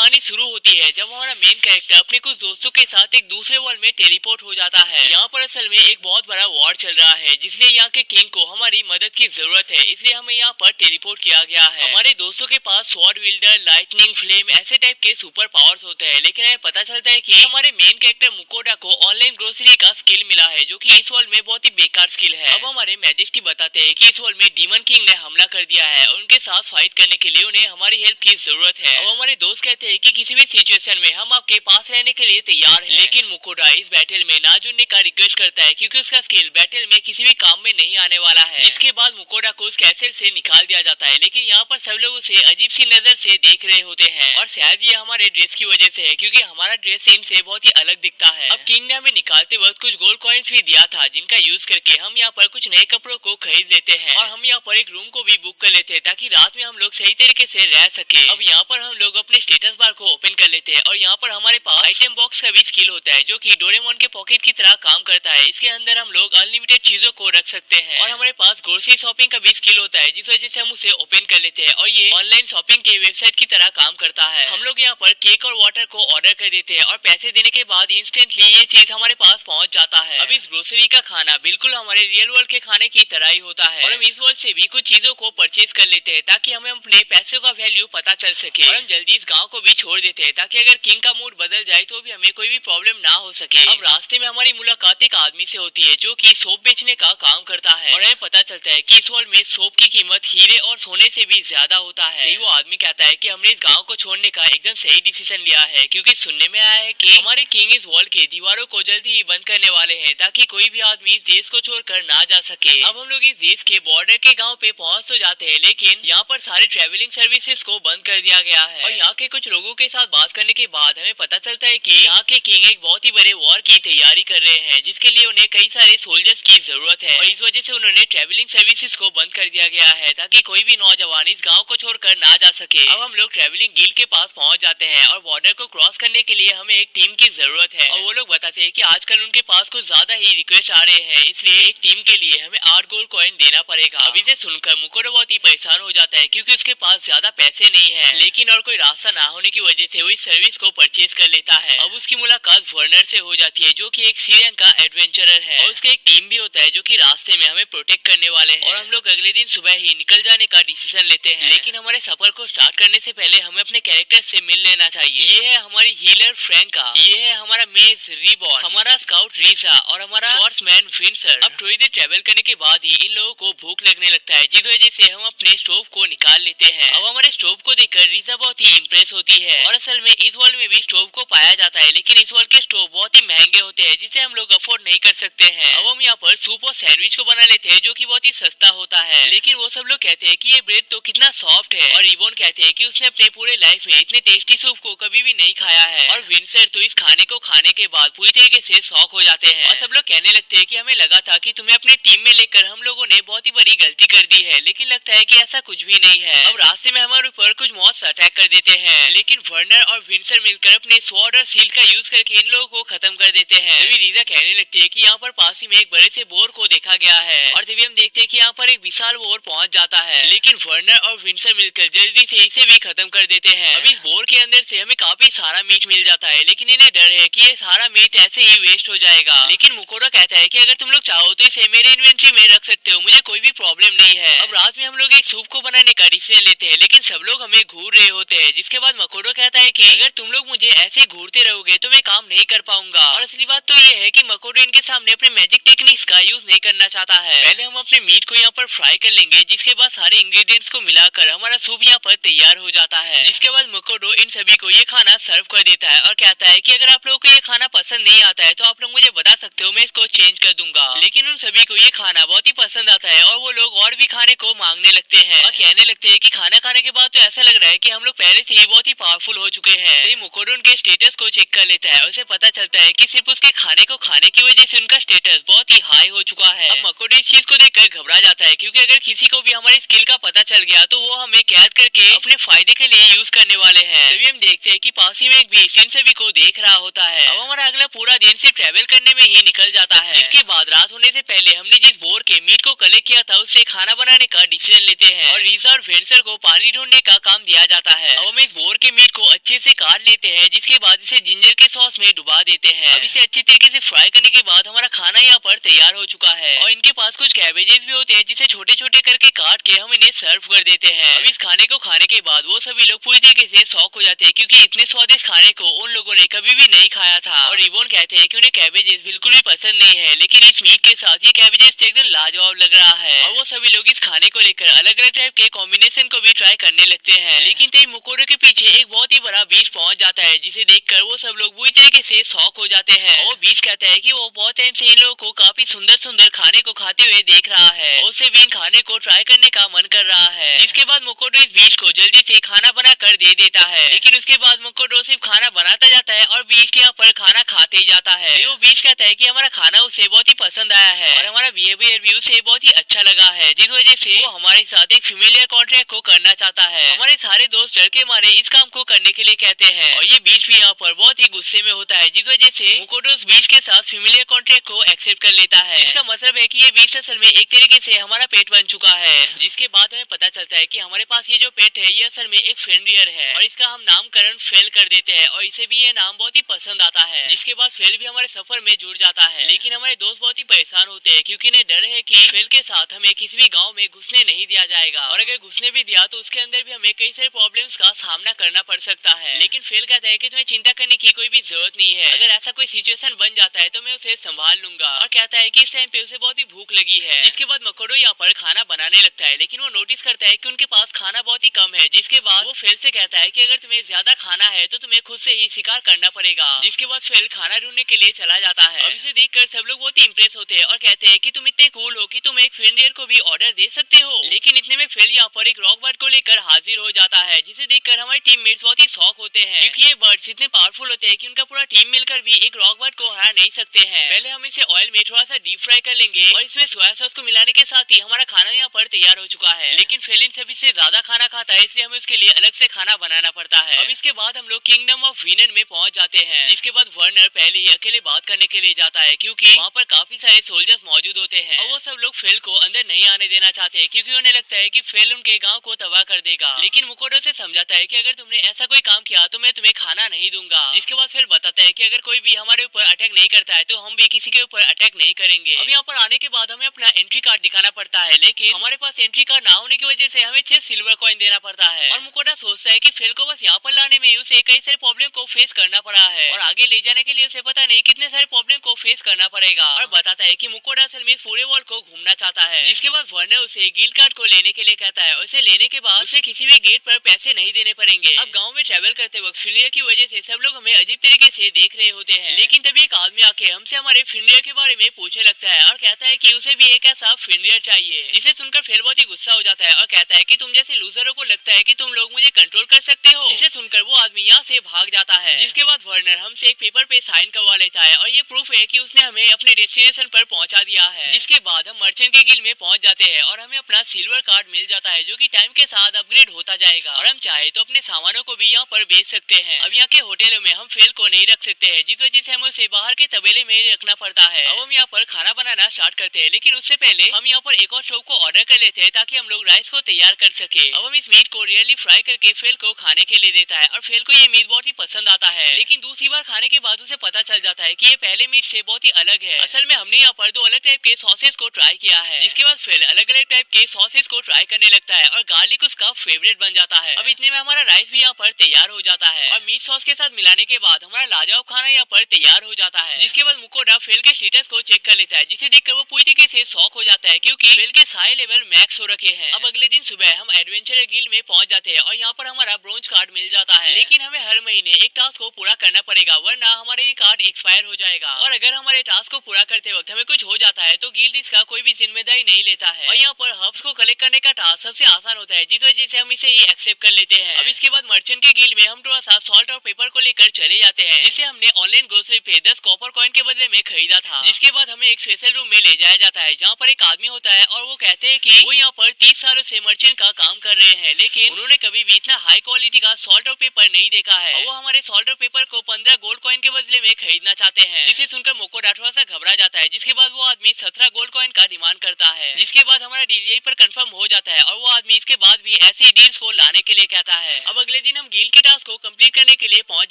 कहानी शुरू होती है जब हमारा मेन कैरेक्टर अपने कुछ दोस्तों के साथ एक दूसरे वर्ल्ड में टेलीपोर्ट हो जाता है। यहाँ पर असल में एक बहुत बड़ा वॉर चल रहा है जिसलिए यहाँ के किंग को हमारी मदद की जरूरत है, इसलिए हमें यहाँ पर टेलीपोर्ट किया गया है। हमारे दोस्तों के पास स्वॉर्ड विल्डर, लाइटनिंग, फ्लेम ऐसे टाइप के सुपर पावर्स होते हैं, लेकिन हमें पता चलता है कि हमारे मेन कैरेक्टर मुकोडा को ऑनलाइन ग्रोसरी का स्किल मिला है जो कि इस वर्ल्ड में बहुत ही बेकार स्किल है। अब हमारे मैजेस्टी बताते हैं कि इस वर्ल्ड में डीमन किंग ने हमला कर दिया है और उनके साथ फाइट करने के लिए उन्हें हमारी हेल्प की जरूरत है। अब हमारे दोस्त कहते हैं कि किसी भी सिचुएशन में हम आपके पास रहने के लिए तैयार हैं। लेकिन मुकोडा इस बैटल में ना जुड़ने का रिक्वेस्ट करता है क्योंकि उसका स्किल बैटल में किसी भी काम में नहीं आने वाला है। जिसके बाद मुकोडा को उस कैसल से निकाल दिया जाता है, लेकिन यहाँ पर सब लोग उसे अजीब सी नजर से देख रहे होते हैं और शायद ये हमारे ड्रेस की वजह से है क्योंकि हमारा ड्रेस इनसे बहुत ही अलग दिखता है। अब किंग ने हमें निकालते वक्त कुछ गोल्ड कॉइन्स भी दिया था जिनका यूज करके हम यहाँ पर कुछ नए कपड़ों को खरीद लेते हैं और हम यहाँ पर एक रूम को भी बुक कर लेते हैं ताकि रात में हम लोग सही तरीके से रह सके। अब यहाँ पर हम लोग अपने स्टेटस बार को ओपन कर लेते हैं और यहाँ पर हमारे पास आइटम बॉक्स का भी स्किल होता है जो कि डोरेमोन के पॉकेट की तरह काम करता है। इसके अंदर हम लोग अनलिमिटेड चीजों को रख सकते हैं और हमारे पास ग्रोसरी शॉपिंग का भी स्किल होता है जिस वजह से हम उसे ओपन कर लेते हैं और ये ऑनलाइन शॉपिंग के वेबसाइट की तरह काम करता है। हम लोग यहाँ पर केक और वाटर को ऑर्डर कर देते हैं और पैसे देने के बाद इंस्टेंटली ये चीज हमारे पास पहुँच जाता है। अब इस ग्रोसरी का खाना बिल्कुल हमारे रियल वर्ल्ड के खाने की तरह ही होता है और हम इस वर्ल्ड से भी कुछ चीजों को परचेज कर लेते हैं ताकि हमें अपने पैसों का वैल्यू पता चल सके और हम जल्दी इस गांव को भी छोड़ देते हैं ताकि अगर किंग का मूड बदल जाए तो भी हमें कोई भी प्रॉब्लम ना हो सके। अब रास्ते में हमारी मुलाकात एक आदमी से होती है जो कि सोप बेचने का काम करता है और हमें पता चलता है कि इस वर्ल्ड में सोप की कीमत हीरे और सोने से भी ज्यादा होता है। वो आदमी कहता है कि हमने इस गाँव को छोड़ने का एकदम सही डिसीजन लिया है क्योंकि सुनने में आया है कि हमारे किंग इस वर्ल्ड के दीवारों को जल्दी ही बंद करने वाले हैं ताकि कोई भी आदमी इस देश को छोड़कर ना जा सके। अब हम लोग इस देश के बॉर्डर के गांव पे पहुंच तो जाते हैं, लेकिन यहाँ पर सारे ट्रेवलिंग सर्विसेज को बंद कर दिया गया है और यहाँ के कुछ लोगों के साथ बात करने के बाद हमें पता चलता है कि यहाँ के किंग एक बहुत ही बड़े वॉर की तैयारी कर रहे हैं जिसके लिए उन्हें कई सारे सोल्जर्स की जरूरत है और इस वजह से उन्होंने ट्रेवलिंग सर्विसेज को बंद कर दिया गया है ताकि कोई भी नौजवान इस गाँव को छोड़कर ना जा सके। अब हम लोग ट्रेवलिंग गिल्ड के पास पहुँच जाते हैं और बॉर्डर को क्रॉस करने के लिए हमें एक टीम की जरूरत है और वो लोग बताते हैं कि आजकल उनके पास कुछ ज्यादा ही रिक्वेस्ट आ रहे हैं, इसलिए एक टीम के लिए हमें 8 गोल्ड कॉइन देना पड़ेगा। अब इसे सुनकर मुकोडा बहुत ही परेशान हो जाता है क्योंकि उसके पास ज्यादा पैसे नहीं है, लेकिन और कोई रास्ता ना होने की वजह से वो इस सर्विस को परचेज कर लेता है। अब उसकी मुलाकात वर्नर से हो जाती है जो कि एक सीरियन का एडवेंचरर है और उसका एक टीम भी होता है जो कि रास्ते में हमें प्रोटेक्ट करने वाले हैं और हम लोग अगले दिन सुबह ही निकल जाने का डिसीजन लेते हैं। लेकिन हमारे सफर को स्टार्ट करने से पहले हमें अपने कैरेक्टर से मिल लेना चाहिए। ये है हमारी हीलर फ्रैंका, ये है हमारा मेज रिबॉर्न, हमारा स्काउट रीसा और हमारा स्वॉर्ड्समैन विंसर। अब थोड़ी देर ट्रेवल करने के बाद ही इन लोगों को भूख लगने लगता है जिस वजह से हम अपने स्टोव को निकाल लेते हैं। अब हमारे स्टोव को देखकर रीसा बहुत ही इम्प्रेस होती है और असल में इस वर्ल्ड में भी स्टोव को पाया जाता है, लेकिन इस वर्ल्ड के स्टोव बहुत ही महंगे होते हैं जिसे हम लोग अफोर्ड नहीं कर सकते हैं। अब हम यहाँ पर सूप और सैंडविच को बना लेते हैं जो कि बहुत ही सस्ता होता है, लेकिन वो सब लोग कहते हैं कि ये ब्रेड तो कितना सॉफ्ट है और रिबॉन कहते हैं कि उसने अपने पूरे लाइफ में इतने टेस्टी सूप को कभी भी नहीं खाया है और विंसर तो इस खाने को खाने के बाद पूरी तरीके से शॉक हो जाते हैं और सब लोग कहने लगते हैं कि हमें लगा था कि तुम्हें अपने टीम में लेकर हम लोगों ने बहुत ही बड़ी गलती कर दी है, लेकिन लगता है कि ऐसा कुछ भी नहीं है। अब रास्ते में हमारे ऊपर कुछ मॉन्स अटैक कर देते हैं, लेकिन वर्नर और विंसर मिलकर अपने स्वॉर्ड और शील्ड का यूज करके इन लोगों को खत्म कर देते हैं। तभी रीजा कहने लगती है कि यहाँ पर पास ही में एक बड़े से बोर को देखा गया है और तभी हम देखते हैं कि यहाँ पर एक विशाल बोर पहुंच जाता है, लेकिन वर्नर और विंसर मिलकर जल्दी से इसे भी खत्म कर देते हैं। अब इस बोर के अंदर से हमें काफी सारा मीट मिल जाता है, लेकिन इन्हें डर है कि ये सारा मीट ऐसे ही वेस्ट हो जाएगा। लेकिन मुकोडा कहता है कि अगर तुम लोग चाहो तो इसे मेरे इन्वेंट्री में रख सकते हो, मुझे कोई भी प्रॉब्लम नहीं है। अब रात में हम लोग एक सूप को बनाने का डिसीजन लेते हैं, लेकिन सब लोग हमें घूर रहे होते हैं, जिसके बाद मुकोडा कहता है कि अगर तुम लोग मुझे ऐसे घूरते रहोगे तो मैं काम नहीं कर पाऊंगा। और असली बात तो ये है कि मुकोडा इनके सामने अपने मैजिक टेक्निक्स का यूज नहीं करना चाहता है। पहले हम अपने मीट को यहाँ पर फ्राई कर लेंगे, जिसके बाद सारे इंग्रेडिएंट्स को मिलाकर हमारा सूप यहाँ पर तैयार हो जाता है। जिसके बाद मुकोडा इन सभी को ये खाना सर्व कर देता है और कहता है कि अगर आप लोगों को ये खाना पसंद नहीं आता है तो आप लोग मुझे बता सकते हो, मैं इसको चेंज कर दूंगा। लेकिन उन सभी को ये खाना बहुत ही पसंद आता है और वो लोग और भी खाने को मांगने लगते हैं और कहने लगते हैं कि खाना खाने के बाद तो ऐसा लग रहा है कि हम लोग पहले से ही बहुत ही पावरफुल हो चुके हैं। तो मुकोडा उनके स्टेटस को चेक कर लेता है और उसे पता चलता है कि सिर्फ उसके खाने को खाने की वजह से उनका स्टेटस बहुत ही हाई हो चुका है। अब मुकोडा इस चीज को देखकर घबरा जाता है क्योंकि अगर किसी को भी हमारी स्किल का पता चल गया तो वो हमें कैद करके अपने फायदे के लिए यूज करने वाले हैं। तभी हम देखते हैं कि पास ही में एक बीस्ट इन सभी को देख रहा होता है। अब हमारा अगला पूरा दिन सिर्फ ट्रेवल करने में ही निकल जाता है। इसके बाद रात होने से पहले हमने जिस बोर के मीट को कलेक्ट किया था उससे खाना बनाने का डिसीजन लेते हैं और रीजा और विंसर को पानी ढूंढने का काम दिया जाता है। अब हम इस बोर के मीट को अच्छे से काट लेते हैं, जिसके बाद इसे जिंजर के सॉस में डुबा देते हैं। अब इसे अच्छे तरीके से फ्राई करने के बाद हमारा खाना यहाँ पर तैयार हो चुका है। और इनके पास कुछ कैबेजेस भी होते हैं, जिसे छोटे छोटे करके काट के हम इन्हें सर्व कर देते हैं। अब इस खाने को खाने के बाद वो सभी लोग पूरी तरीके से शॉक हो जाते हैं, क्योंकि इतने स्वादिष्ट खाने को उन लोगों ने कभी भी नहीं खाया था। और रिवोन कहते हैं कि उन्हें कैबेजेस बिल्कुल भी पसंद नहीं है, लेकिन इस मीट के साथ ये कैबेजेस एकदम लाजवाब लग रहा है। और वो सभी लोग इस खाने को लेकर अलग अलग टाइप के कॉम्बिनेशन को भी ट्राई करने लगते हैं। लेकिन तभी मुकोडो के पीछे एक बहुत ही बड़ा बीच पहुंच जाता है, जिसे देखकर वो सब लोग बुरी तरीके से शॉक हो जाते हैं। और बीच कहता है कि वो बहुत टाइम से इन लोगों को काफी सुंदर सुंदर खाने को खाते हुए देख रहा है, और उसे भी इन खाने को ट्राई करने का मन कर रहा है। इसके बाद मुकोडो इस बीच को जल्दी से खाना बना कर दे देता है। लेकिन उसके बाद मुकोडो सिर्फ खाना बनाता जाता है और बीच के यहाँ पर खाना खाते ही जाता है। वो बीच कहता है कि हमारा खाना उसे बहुत ही पसंद आया है और हमारा बिहेवियर भी उसे बहुत ही अच्छा लगा है, जिस वजह से वो हमारे साथ एक फेमिलियर कॉन्ट्रैक्ट को करना चाहता है। हमारे सारे दोस्त डर के मारे इस काम को करने के लिए कहते हैं, और ये बीच भी यहाँ पर बहुत ही गुस्से में होता है, जिस वजह से मुकोडो उस बीच के साथ फेमिलियर कॉन्ट्रैक्ट को एक्सेप्ट कर लेता है। इसका मतलब है कि ये बीच असल में एक तरीके से हमारा पेट बन चुका है। जिसके बाद हमें पता चलता है कि हमारे पास ये जो पेट है ये असल में एक फेनरियर है, और इसका हम नामकरण फेल कर देते हैं, और इसे भी ये नाम बहुत ही पसंद आता है। जिसके बाद फेल भी हमारे सफर में जुड़ जाता है। लेकिन हमारे दोस्त बहुत ही परेशान होते हैं, क्योंकि इन्हें डर है कि फेल के साथ हमें किसी भी गाँव में घुसने नहीं दिया जाएगा, और अगर घुसने भी दिया तो उसके अंदर भी हमें कई सारे प्रॉब्लम्स का सामना करना पड़ सकता है। लेकिन फेल कहता है कि तुम्हें चिंता करने की कोई भी जरूरत नहीं है, अगर ऐसा कोई सिचुएशन बन जाता है तो मैं उसे संभाल लूंगा। और कहता है कि इस टाइम पे उसे बहुत ही भूख लगी है। जिसके बाद मकोडो यहाँ पर खाना बनाने लगता है, लेकिन वो नोटिस करता है कि उनके पास खाना बहुत ही कम है। जिसके बाद वो फेल से कहता है कि अगर तुम्हें ज्यादा खाना है तो तुम्हें खुद से ही शिकार करना पड़ेगा। जिसके बाद फेल खाना ढूंढने के लिए चला जाता है। अब इसे देखकर सब लोग बहुत ही इंप्रेस होते हैं और कहते हैं कि तुम इतने कूल हो कि तुम एक फेनरियर को भी ऑर्डर दे सकते हो। लेकिन इतने में फेल यहाँ पर एक रॉक बर्ड को लेकर हाजिर हो जाता है, जिसे देखकर हमारे टीममेट्स बहुत ही शॉक होते हैं, क्योंकि ये बर्ड्स इतने पावरफुल होते हैं कि उनका पूरा टीम मिलकर भी एक रॉक बर्ड को हरा नहीं सकते हैं। पहले हम इसे ऑयल में थोड़ा सा डीप फ्राई कर लेंगे, और इसमें सोया सॉस को मिलाने के साथ ही हमारा खाना यहाँ पर तैयार हो चुका है। लेकिन फेल इन सभी से ज्यादा खाना खाता है, इसलिए हमें उसके लिए अलग से खाना बनाना पड़ता है। अब इसके बाद हम लोग किंगडम ऑफ वीनन में पहुंच जाते हैं। जिसके बाद वर्नर पहले ही अकेले बात करने के लिए जाता है, क्योंकि वहाँ पर काफी सारे सोल्जर्स मौजूद होते हैं, और वो सब लोग फेल को अंदर नहीं आने देना चाहते, क्योंकि उन्हें लगता है कि फेल उनके गाँव को तबाह कर देगा। लेकिन मुकोडो से समझाता है कि अगर तुमने ऐसा कोई काम किया तो मैं तुम्हें खाना नहीं दूंगा। जिसके बाद फेल बताता है कि अगर कोई भी हमारे ऊपर अटैक नहीं करता है तो हम भी किसी के ऊपर अटैक नहीं करेंगे। अब यहाँ पर आने के बाद हमें अपना एंट्री कार्ड दिखाना पड़ता है, लेकिन हमारे पास एंट्री कार्ड ना होने की वजह से हमें 6 सिल्वर कॉइन देना पड़ता है। और मुकोडो सोचता है कि फेल को बस यहाँ पर लाने में उसे कई सारे प्रॉब्लम को फेस करना पड़ा है, और आगे ले जाने के लिए उसे पता नहीं कितने सारे प्रॉब्लम को फेस करना पड़ेगा। और बताता है कि मुकोडो असल में पूरे वर्ल्ड को घूमना चाहता है। जिसके बाद वर्नर उसे गिल्ड कार्ड को लेने के लिए कहता है, और उसे लेने के बाद उसे किसी भी गेट पर पैसे नहीं देने पड़ेंगे। अब गाँव में ट्रेवल करते वक्त फेलियर की वजह से सब लोग हमें अजीब तरीके से देख रहे होते हैं। लेकिन तभी एक आदमी आके हमसे हमारे फेलियर के बारे में पूछने लगता है, और कहता है कि उसे भी एक ऐसा फेलियर चाहिए। जिसे सुनकर फेल बहुत ही गुस्सा हो जाता है, और कहता है कि तुम जैसे लूजरों को लगता है कि तुम लोग मुझे कंट्रोल कर सकते हो। जिसे सुनकर वो आदमी यहाँ से भाग जाता है। जिसके बाद वर्नर हमसे एक पेपर पे साइन करवा लेता है, और ये प्रूफ है कि उसने हमें अपने डेस्टिनेशन पर पहुंचा दिया है। जिसके बाद हम मर्चेंट के गिल्ड में पहुंच जाते हैं, और हमें अपना सिल्वर कार्ड मिल जाता है, जो कि टाइम के साथ अपग्रेड होता जाएगा, और हम चाहे तो अपने सामानों को भी यहाँ पर बेच सकते हैं। अब यहाँ के होटलों में हम फेल को नहीं रख सकते हैं, जिस वजह से हमें उसे बाहर के तबेले में रखना पड़ता है। अब हम यहाँ पर खाना बनाना स्टार्ट करते हैं, लेकिन उससे पहले हम यहाँ पर एक और स्टोव को ऑर्डर कर लेते हैं, ताकि हम लोग राइस को तैयार कर सके। अब हम इस मीट को रियली फ्राई करके फेल को खाने के लिए देता है, और फेल को ये मीट बहुत ही पसंद आता है। लेकिन दूसरी बार खाने के बाद उसे पता चल जाता है कि ये पहले मीट से बहुत ही अलग है। असल में हमने यहाँ पर 2 अलग टाइप के सॉसेस को ट्राई किया है। जिसके बाद फेल अलग अलग टाइप के सॉसेस को ट्राई करने लगता है, और गार्लिक उसका फेवरेट बन जाता है। अब इतने में हमारा राइस भी यहाँ पर तैयार हो जाता है, और मीट सॉस के साथ मिलाने के बाद हमारा लाजवाब खाना यहाँ पर तैयार हो जाता है। जिसके बाद मुकोडो फेल के स्टेटस को चेक कर लेता है, जिसे देखकर वो पूरी तरीके से शॉक हो जाता है, क्योंकि फेल के सारे लेवल मैक्स हो रखे हैं। अब अगले दिन सुबह हम एडवेंचर गिल्ड में पहुंच जाते हैं, और यहाँ पर हमारा ब्रोंज कार्ड मिल जाता है। लेकिन हमें हर महीने एक टास्क को पूरा करना पड़ेगा, वरना हमारे ये कार्ड एक्सपायर हो जाएगा। और अगर हमारे टास्क को पूरा करते वक्त हमें कुछ हो जाता है तो गिल्ड इसका कोई भी जिम्मेदारी नहीं लेता है। और यहाँ पर हर्ब्स को कलेक्ट करने का टास्क सबसे आसान होता है, जिस वजह से हम इसे ही एक्सेप्ट कर लेते हैं। अब इसके बाद मर्चेंट के गिल्ड में हम थोड़ा सा सॉल्ट और पेपर को लेकर चले जाते हैं, जिसे हमने ऑनलाइन ग्रोसरी पे 10 कॉपर कॉइन के बदले में खरीदा था। जिसके बाद हमें एक स्पेशल रूम में ले जाया जाता है, जहाँ पर एक आदमी होता है, और वो कहते हैं कि वो यहाँ पर 30 सालों से मर्चेंट का काम कर रहे हैं, लेकिन उन्होंने कभी भी इतना हाई क्वालिटी का सॉल्ट और पेपर नहीं देखा है। और वो हमारे सॉल्ट और पेपर को 15 गोल्ड कॉइन के बदले में खरीदना चाहते हैं। जिसे सुनकर मुकोडो थोड़ा सा घबरा जाता है। जिसके बाद वो आदमी 17 गोल्ड कॉइन का डिमांड करता है। जिसके बाद हमारा डील यहीं पर कंफर्म हो जाता है, और वो आदमी इसके बाद भी ऐसे डील्स को लाने के लिए कहता है। अब अगले दिन हम गिल्ड के टास्क को कंप्लीट करने के लिए पहुंच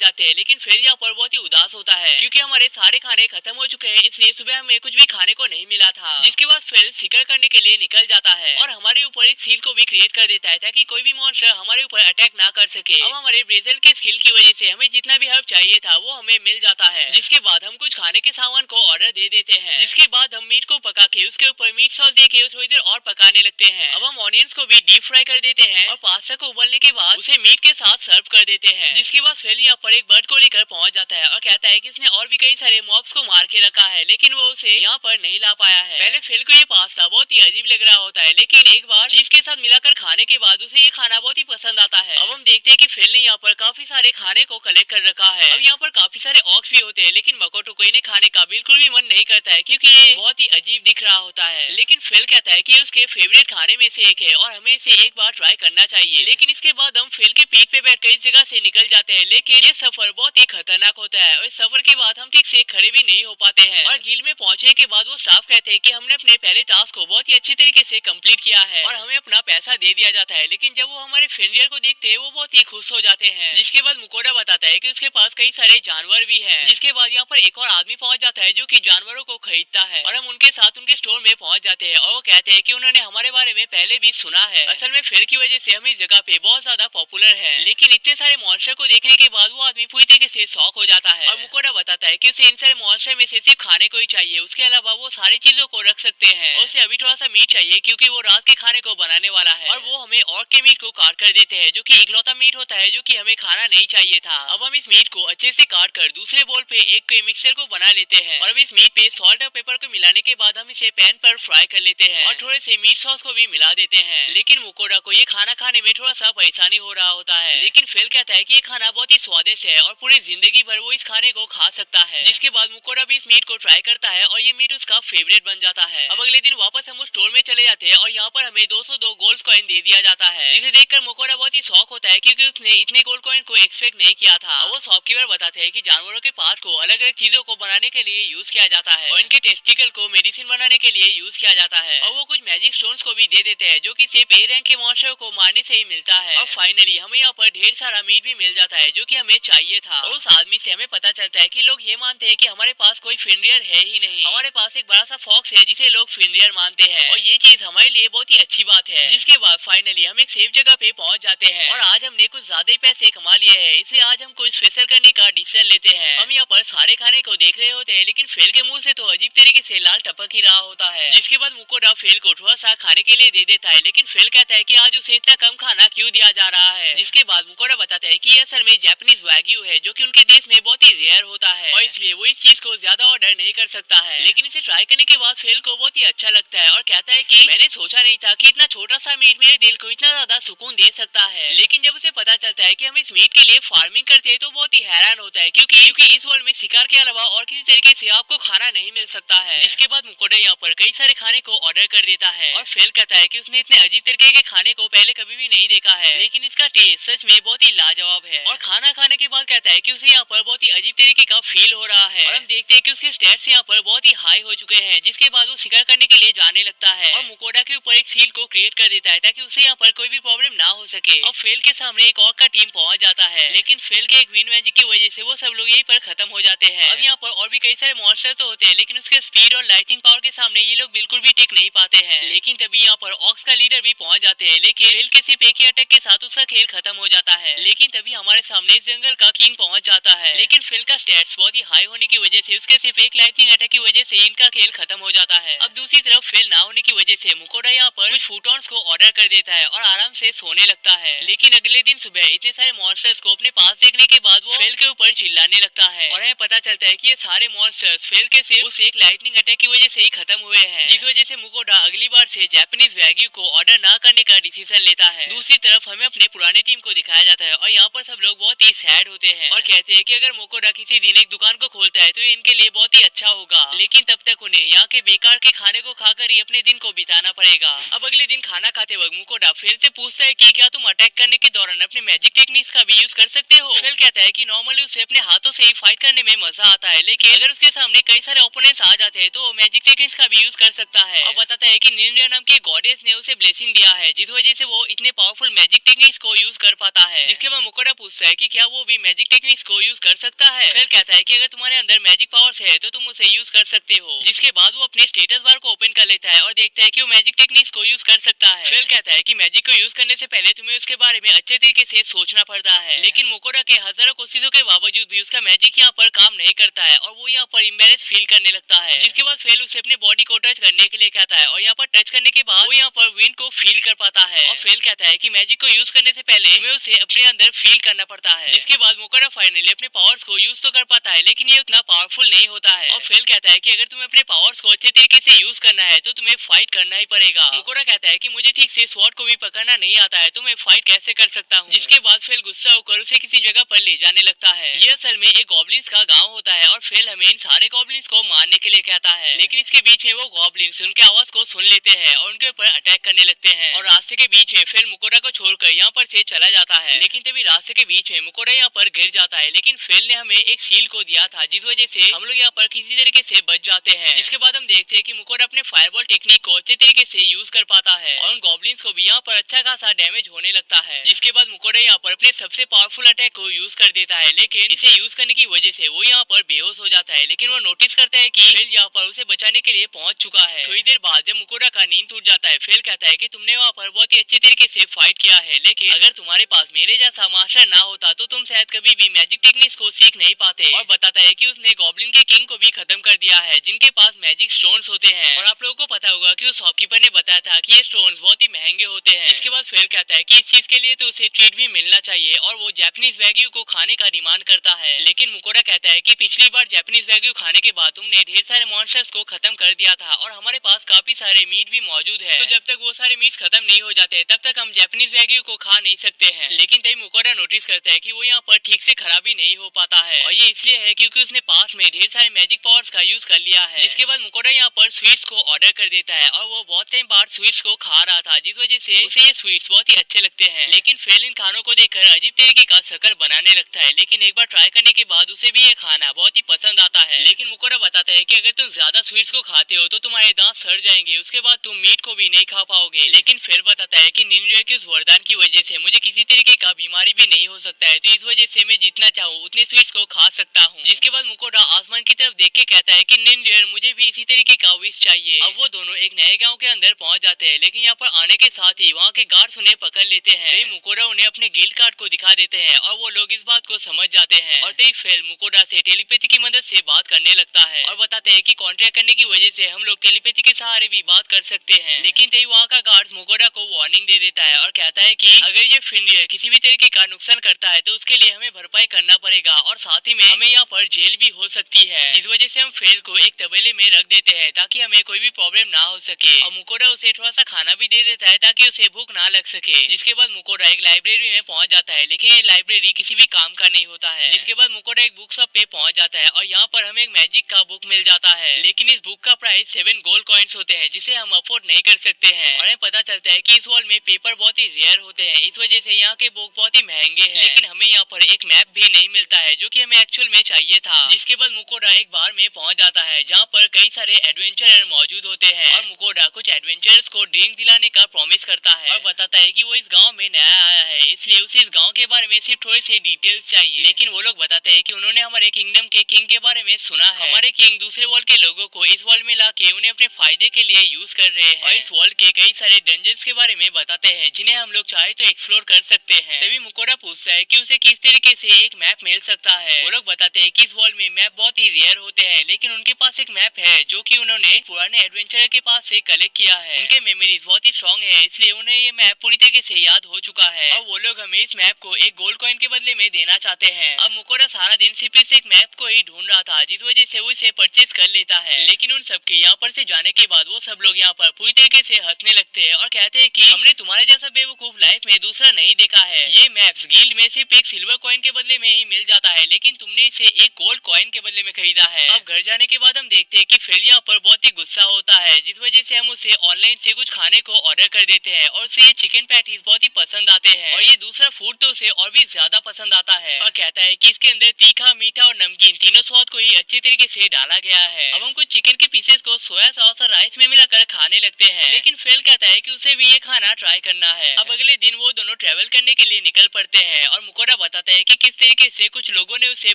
जाते हैं, लेकिन फिर यहाँ पर बहुत ही उदास होता है क्योंकि हमारे सारे खाने खत्म हो चुके हैं, इसलिए सुबह हमें कुछ भी खाने को नहीं मिला था। जिसके बाद फिल शिकार करने के लिए निकल जाता है और हमारे ऊपर एक सील को भी क्रिएट कर देता है ताकि कोई भी मॉन्स्टर हमारे ऊपर अटैक ना कर सके। अब हमारे ब्रेजल के स्किल की वजह से हमें जितना भी हर्ब चाहिए था वो हमें मिल जाता है, जिसके बाद हम कुछ खाने के सामान को ऑर्डर दे देते हैं। जिसके बाद हम मीट को पका के उसके ऊपर मीट सॉस दे के थोड़ी देर और पकाने लगते हैं। अब हम ऑनियंस को भी डीप फ्राई कर देते हैं और पास्ता को उबलने के बाद उसे मीट के साथ सर्व कर देते हैं। जिसके बाद फिल यहाँ पर एक बर्ड को लेकर पहुंच जाता है और कहता है कि इसने और भी कई सारे मॉब्स को मार के रखा है, लेकिन वो उसे यहाँ पर नहीं ला पाया है। पहले फिल को ये पास्ता बहुत ही अजीब लग रहा होता है, लेकिन एक बार चीज के साथ मिलाकर खाने के बाद उसे ये खाना बहुत ही पसंद आता है। अब हम देखते हैं कि फिल ने यहाँ पर काफी सारे खाने को कलेक्ट कर रखा है। अब यहाँ पर काफी सारे ऑक्स भी होते हैं, लेकिन मकोटो को इन्हें खाने का बिल्कुल भी मन नहीं करता है क्योंकि ये बहुत ही अजीब दिख रहा होता है। लेकिन फिल कहता है कि उसके फेवरेट खाने में से एक है और हमें इसे एक बार ट्राई करना चाहिए। लेकिन इसके बाद हम फिल के पीठ पे बैठकर इस जगह से निकल जाते हैं, लेकिन ये सफर बहुत ही खतरनाक होता है और इस सफर के बाद हम ठीक से खड़े भी नहीं हो पाते हैं। और गिल्ड में पहुंचने के बाद वो स्टाफ कहते हैं कि हमने अपने पहले टास्क को बहुत ही अच्छी तरीके से कंप्लीट किया है और हमें अपना पैसा दे दिया जाता है। लेकिन जब वो हमारे फ्रेंडियर को देखते हैं वो बहुत ही खुश हो जाते हैं। जिसके बाद मुकोडा बताता है कि उसके पास कई सारे जानवर भी हैं। जिसके बाद यहाँ पर एक और आदमी पहुंच जाता है जो कि जानवरों को खरीदता है और हम उनके साथ उनके स्टोर में पहुंच जाते हैं और वो कहते हैं कि उन्होंने हमारे बारे में पहले भी सुना है। असल में फिल की वजह से हम इस जगह पे बहुत ज्यादा पॉपुलर है, लेकिन इतने सारे मॉन्स्टर को देखने के बाद वो आदमी पूरी तरीके से शॉक हो जाता है और मुकोडा बताता है कि उसे इन सारे मॉन्स्टर में से सिर्फ खाने को ही चाहिए, उसके अलावा वो सारी चीजों को रख सकते हैं और उसे अभी थोड़ा सा मीट चाहिए क्योंकि वो रात के खाने को बनाने वाला है। और वो हमें ऑर्क के मीट को काट कर देते हैं जो कि इकलौता मीट होता है जो कि हमें खाना नहीं चाहिए था। अब हम इस मीट को अच्छे से काट कर दूसरे बोल पे एक मिक्सचर को बना लेते हैं और अब इस मीट पे सॉल्ट और पेपर को मिलाने के बाद हम इसे पैन पर फ्राई कर लेते हैं और थोड़े से मीट सॉस को भी मिला देते हैं। लेकिन मुकोडा को ये खाना खाने में थोड़ा सा परेशानी हो रहा होता है, लेकिन फिल कहता है कि ये खाना बहुत ही स्वादिष्ट है और पूरी जिंदगी भर वो इस खाने को खा सकता है। जिसके बाद मुकोडा भी इस मीट को ट्राई करता है और ये मीट उसका फेवरेट बन जाता है। अब अगले दिन वापस हम उस स्टोर में चले जाते हैं और यहाँ पर हमें 202 गोल्ड कॉइन दे दिया जाता है, जिसे देखकर मुकोडा बहुत ही शॉक होता है क्योंकि उसने इतने गोल्ड कॉइन को एक्सपेक्ट नहीं किया था। वो शॉपकीपर बताते हैं कि जानवरों के पार्ट को अलग अलग चीजों को बनाने के लिए यूज किया जाता है और इनके टेस्टिकल को मेडिसिन बनाने के लिए यूज किया जाता है और वो कुछ मैजिक स्टोन्स को भी दे देते हैं जो कि सिर्फ ए रैंक के मॉन्स्टर को मारने से ही मिलता है। और फाइनली हमें यहाँ पर ढेर सारा मीट भी मिल जाता है जो कि हमें चाहिए था और उस आदमी से हमें पता चलता है कि लोग ये मानते हैं कि हमारे पास कोई फिनरियर है ही नहीं, हमारे पास एक बड़ा सा फॉक्स है जिसे लोग फिनरियर मानते हैं और ये चीज हमारे लिए बहुत ही अच्छी बात है। जिसके बाद फाइनली हम एक सेफ जगह पे पहुंच जाते हैं और आज हमने कुछ ज्यादा ही पैसे कमा लिए हैं, इसलिए आज हम कुछ स्पेशल करने का डिसीजन लेते हैं। हम यहाँ पर सारे खाने को देख रहे होते हैं, लेकिन फेल के मुंह से तो अजीब तरीके से लाल टपक ही रहा होता है। जिसके बाद मुकोडा फेल को थोड़ा सा खाने के लिए दे देता है, लेकिन फेल कहता है कि आज उसे इतना कम खाना क्यों दिया जा रहा है। जिसके बाद मुकोडा बताता है कि ये असल में जापानीज वाग्यू है जो कि उनके देश में बहुत ही रेयर होता है और इसलिए वो इस चीज को ज्यादा ऑर्डर नहीं कर सकता है। लेकिन इसे ट्राई करने के बाद फेल को बहुत ही अच्छा लगता है और कहता है कि मैंने सोचा नहीं था कि इतना छोटा सा मीट मेरे दिल को इतना ज्यादा सुकून दे सकता है। लेकिन जब उसे पता चलता है कि हम इस मीट के लिए फार्मिंग करते हैं तो बहुत ही हैरान होता है क्योंकि इस वर्ल्ड में शिकार के अलावा और किसी तरीके से आपको खाना नहीं मिल सकता है। जिसके बाद मुकोडा यहाँ पर कई सारे खाने को ऑर्डर कर देता है और फेल कहता है कि उसने इतने अजीब तरीके के खाने को पहले कभी भी नहीं देखा है, लेकिन इसका टेस्ट सच में बहुत ही लाजवाब है। और खाना खाने के बाद कहता है कि उसे यहाँ पर बहुत ही अजीब तरीके का फील हो रहा है और हम देखते हैं कि उसके स्टेट्स यहाँ पर बहुत ही हाई हो चुके हैं। जिसके बाद वो शिकार करने के लिए जाने लगता है और मुकोडा के ऊपर एक सील को क्रिएट कर देता है ताकि उसे यहाँ पर कोई भी प्रॉब्लम ना हो सके। और फेल के सामने एक और का टीम पहुंच जाता है, लेकिन फेल के एक विन मैजिक की वजह से वो सब लोग यहीं पर खत्म हो जाते हैं। अब यहाँ पर और भी कई सारे मॉन्स्टर तो होते हैं, लेकिन उसके स्पीड और लाइटिंग पावर के सामने ये लोग बिल्कुल भी टिक नहीं पाते हैं। लेकिन तभी यहाँ पर ऑक्स का लीडर भी पहुंच जाते हैं, लेकिन फेल के सिर्फ एक ही अटैक के साथ उसका खेल खत्म हो जाता है। लेकिन तभी हमारे सामने इस जंगल का किंग पहुंच जाता है, लेकिन फेल का स्टैट्स बहुत ही हाई होने की वजह से उसके सिर्फ एक लाइटनिंग अटैक की वजह से इनका खेल खत्म हो जाता है। अब दूसरी तरफ फेल ना होने की वजह से मुकोडा यहाँ पर कुछ फूटॉन्स को ऑर्डर कर देता है और आराम से सोने लगता है। लेकिन अगले दिन सुबह इतने सारे मॉन्स्टर्स को अपने पास देखने के बाद वो फेल के ऊपर चिल्लाने लगता है और हमें पता चलता है कि ये सारे मॉन्स्टर्स फेल के सिर्फ उस एक लाइटनिंग अटैक की वजह से ही खत्म हुए हैं, जिस वजह से मुकोडा अगली बार से जापानीज वैग्यू को ऑर्डर ना करने का डिसीजन लेता है। दूसरी तरफ हमें अपने पुराने टीम को दिखाया जाता है और यहाँ पर सब लोग बहुत ही सैड होते हैं और कहते हैं कि अगर मुकोडा किसी दिन एक दुकान को खोलता है तो ये इनके लिए बहुत ही अच्छा होगा, लेकिन तब तक उन्हें यहाँ के बेकार के खाने को खाकर ही अपने दिन को बिताना पड़ेगा। अब अगले दिन खाना खाते वक्त मुकोडा फेल से पूछता है कि क्या तुम अटैक करने के दौरान अपने मैजिक टेक्निक्स का भी यूज कर सकते हो। फेल कहता है कि नॉर्मली उसे अपने हाथों से ही फाइट करने में मजा आता है, लेकिन अगर उसके सामने कई सारे ओपोनेंट्स आ जाते हैं तो मैजिक टेक्निक्स का भी यूज कर सकता है। और बताता है कि निन्जा नाम के गॉडेस ने उसे ब्लेसिंग दिया है, जिस वजह से वो इतने पावरफुल मैजिक टेक्निक्स को यूज कर पाता है। जिसके बाद मुकोड़ा पूछता है कि क्या वो भी मैजिक टेक्निक्स को यूज कर सकता है। फेल कहता है कि अगर तुम्हारे अंदर मैजिक पावर्स है तो तुम उसे यूज कर सकते हो। जिसके बाद वो अपने स्टेटस बार को ओपन कर लेता है और देखता है कि वो मैजिक टेक्निक्स को यूज कर सकता है। फेल कहता है कि मैजिक को यूज करने से पहले तुम्हें उसके बारे में अच्छे तरीके से सोचना पड़ता है, लेकिन मुकोड़ा के हजारों कोशिशों के बावजूद भी उसका मैजिक यहाँ पर काम नहीं करता है और वो यहाँ पर एम्बैरेस फील करने लगता है। जिसके बाद फेल उसे अपने बॉडी को टच करने के लिए कहता है और यहाँ पर टच करने के बाद वो यहाँ पर विंड को फील कर पाता है। और फेल कहता है कि मैजिक को यूज करने से पहले तुम्हें उसे अपने अंदर फील करना पड़ता है। जिसके बाद मुकोड़ा फाइनली अपने पावर्स को यूज तो कर पाता है, लेकिन ये उतना पावरफुल नहीं होता है। और फेल कहता है कि अगर तुम्हें अपने पावर्स को अच्छे तरीके से यूज करना है तो तुम्हें फाइट करना ही पड़ेगा। मुकोड़ा कहता है कि मुझे ठीक से स्वॉर्ड को भी पकड़ना नहीं आता है तो मैं फाइट कैसे कर सकता हूँ। जिसके बाद फेल गुस्सा होकर उसे किसी जगह पर ले जाने लगता है। ये असल में एक गॉब्लिन्स का गांव होता है और फेल हमें इन सारे गॉब्लिन्स को मारने के लिए कहता है, लेकिन इसके बीच में वो गॉब्लिन्स उनके आवाज को सुन लेते हैं और उनके ऊपर अटैक करने लगते हैं। और रास्ते के बीच में फेल मुकोड़ा को छोड़कर यहाँ पर से चला जाता है, लेकिन तभी रास्ते के बीच में मुकोड़ा यहाँ पर गिर जाता है। लेकिन फेल ने हमें एक सील को दिया था जिस वजह से हम लोग यहाँ पर किसी तरीके से बच जाते हैं। जिसके बाद हम देखते हैं कि मुकोड़ा अपने फायरबॉल टेक्निक को अच्छे तरीके से यूज कर पाता है और उन गॉब्लिन्स को भी यहाँ पर अच्छा खासा डैमेज होने लगता है। जिसके बाद मुकोड़ा यहाँ पर अपने सबसे पावरफुल अटैक को यूज कर देता है, लेकिन इसे यूज करने की वजह से वो यहाँ पर बेहोश हो जाता है। लेकिन वो नोटिस करता है कि फेल यहाँ पर उसे बचाने के लिए पहुंच चुका है। थोड़ी देर बाद जब मुकोड़ा का नींद टूट जाता है, फेल कहता है कि तुमने वहाँ पर बहुत ही अच्छे तरीके से फाइट किया है, लेकिन अगर तुम्हारे पास मेरे जैसा मास्टर ना होता तो तुम शायद कभी भी मैजिक टेक्निक्स को सीख नहीं पाते। और बताता है कि उसने गॉब्लिन के किंग को भी खत्म कर दिया है जिनके पास मैजिक स्टोन्स होते हैं। और आप लोगों को पता होगा कि उस शॉपकीपर ने बताया था कि ये स्टोन्स बहुत ही महंगे होते हैं। इसके बाद फेल कहता है कि इस चीज के लिए तो उसे ट्रीट भी मिलना चाहिए और वो जापानीज वैग्यू को खाने का डिमांड करता है। लेकिन मुकोड़ा कहता है कि पिछली बार जापानीज वैग्यू खाने के बाद तुमने ढेर सारे मॉन्स्टर्स को खत्म कर दिया था और हमारे पास काफी सारे मीट भी मौजूद है, तो जब तक वो सारे मीट खत्म नहीं हो जाते तब तक हम जापानीज वैग्यू को खा नहीं सकते हैं। लेकिन तभी मुकोड़ा नोटिस करता है कि वो यहाँ पर ठीक से खराबी नहीं हो पाता है और ये इसलिए है क्योंकि उसने पास्ट में ढेर सारे मैजिक पावर्स का यूज कर लिया है। इसके बाद मुकोड़ा यहाँ पर स्वीट्स को ऑर्डर कर देता है और वो बहुत टाइम बाद स्वीट्स को खा रहा था जिस वजह से उसे ये स्वीट्स बहुत ही अच्छे लगते हैं। लेकिन फेल इन खानों को देखकर अजीब तरीके का शक्ल बनाने लगता है, लेकिन एक बार ट्राई करने के बाद उसे भी ये खाना बहुत ही पसंद आता है। लेकिन मुकोड़ा बताता है कि अगर तुम ज्यादा स्वीट्स को खाते हो तो तुम्हारे दांत सड़ जाएंगे, उसके बाद तुम मीट को भी नहीं खा पाओगे। लेकिन फेल बताता है कि निन्जा के उस वरदान की वजह से मुझे किसी तरीके का बीमारी भी नहीं हो सकता है, तो इस वजह से मैं जितना चाहूँ उतने स्वीट्स को खा सकता हूँ। जिसके बाद मुकोड़ा आसमान की तरफ देख के कहता है कि निन्जा मुझे भी इसी तरीके का विश चाहिए। अब वो दोनों एक नए गाँव के अंदर पहुँच जाते हैं, लेकिन यहाँ पर आने के साथ ही वहाँ के गार्ड्स उन्हें पकड़ लेते हैं। तभी मुकोड़ा उन्हें अपने गिल्ड कार्ड को दिखा देते हैं और वो लोग इस बात को समझ जाते हैं और तभी फेल मुकोड़ा से टेलीपैथी की मदद से बात करने लगता है और बताते हैं कि कॉन्ट्रैक्ट करने की वजह से हम लोग टेलीपैथी के सहारे भी बात कर सकते हैं। लेकिन तभी वहाँ का गार्ड मुकोड़ा को वार्निंग दे देता है और कहता है कि अगर ये फिनियर किसी भी तरीके का नुकसान करता है तो उसके लिए हमें भरपाई करना पड़ेगा और साथ ही में हमें यहाँ पर जेल भी हो सकती है। इस वजह से हम फेल को एक तबेले में रख देते हैं ताकि हमें कोई भी प्रॉब्लम ना हो सके और मुकोड़ा उसे थोड़ा सा खाना भी दे देता है ताकि उसे भूख ना लग सके। जिसके बाद मुकोड़ा एक लाइब्रेरी में पहुंच जाता है, लेकिन ये लाइब्रेरी किसी भी काम का नहीं होता है। जिसके बाद मुकोड़ा एक बुक शॉप पे पहुंच जाता है और यहाँ पर हमें एक मैजिक का बुक मिल जाता है, लेकिन इस बुक का प्राइस 7 गोल्ड कॉइन्स होते हैं जिसे हम अफोर्ड नहीं कर सकते हैं। और हमें पता चलता है कि इस वर्ल्ड में पेपर बहुत ही रेयर होते हैं, इस वजह से यहाँ के बुक बहुत ही महंगे हैं। लेकिन हमें यहाँ पर एक मैप भी नहीं मिलता है जो कि हमें एक्चुअल में चाहिए था। जिसके बाद मुकोड़ा एक बार में पहुंच जाता है जहाँ पर कई सारे एडवेंचरर मौजूद होते हैं और मुकोड़ा कुछ एडवेंचरर्स को ड्रिंक दिलाने का प्रॉमिस करता है और बताता है कि वो इस गांव में नया आया है, इसलिए उसे इस गांव के बारे में सिर्फ थोड़ी सी डिटेल्स चाहिए। लेकिन वो लोग बताते हैं कि उन्होंने हमारे किंगडम के किंग के बारे में सुना है। हमारे किंग दूसरे वर्ल्ड के लोगों को इस वर्ल्ड में लाके उन्हें अपने फायदे के लिए यूज कर रहे हैं और इस वर्ल्ड के कई सारे डंजन्स के बारे में बताते हैं जिन्हें हम लोग चाहे तो एक्सप्लोर कर सकते हैं। तभी मुकोड़ा पूछता है कि उसे किस तरीके से एक मैप मिल सकता है। वो लोग बताते हैं कि इस वर्ल्ड में मैप बहुत ही रेयर होते हैं, लेकिन उनके पास एक मैप है जो कि उन्होंने पुराने एडवेंचरर के पास से कलेक्ट किया है। उनके मेमोरीज बहुत ही स्ट्रॉन्ग है, इसलिए उन्हें ये मैप पूरी तरीके से याद हो चुका है और वो लोग हमें इस मैप को एक गोल्ड कॉइन के बदले में देना चाहते हैं। अब मुकोड़ा सारा दिन सिर्फ इस एक मैप को ही ढूंढ रहा था जिस वजह से वो इसे परचेज कर लेता है। लेकिन उन सबके यहाँ पर से जाने के बाद वो सब लोग यहाँ पर पूरी तरीके से हंसने लगते हैं और कहते हैं कि हमने तुम्हारे जैसा बेवकूफ लाइफ में दूसरा नहीं देखा है। ये मैप्स गिल्ड में सिर्फ एक सिल्वर कॉइन के बदले में ही मिल जाता है, लेकिन तुमने इसे एक गोल्ड कॉइन के बदले में खरीदा है। अब घर जाने के बाद हम देखते हैं कि फिल यहाँ पर बहुत ही गुस्सा होता है, जिस वजह से हम उसे ऑनलाइन से कुछ खाने को ऑर्डर कर देते हैं और उसे ये चिकन पैटीज बहुत ही पसंद आते हैं और ये दूसरा फूड तो उसे और भी ज्यादा पसंद आता है और कहता है कि इसके अंदर तीखा, मीठा और नमकीन तीनों स्वाद को ही अच्छी तरीके से डाला गया है। अब हम कुछ चिकन के पीसेस को सोया सॉस और राइस में मिलाकर खाने लगते हैं, लेकिन फिल कहता है कि उसे भी ये खाना ट्राई करना है। अब अगले दिन वो दोनों ट्रेवल करने के लिए निकल पड़ते हैं और मुकोरा बताता है कि किस तरीके से कुछ लोगों ने उसे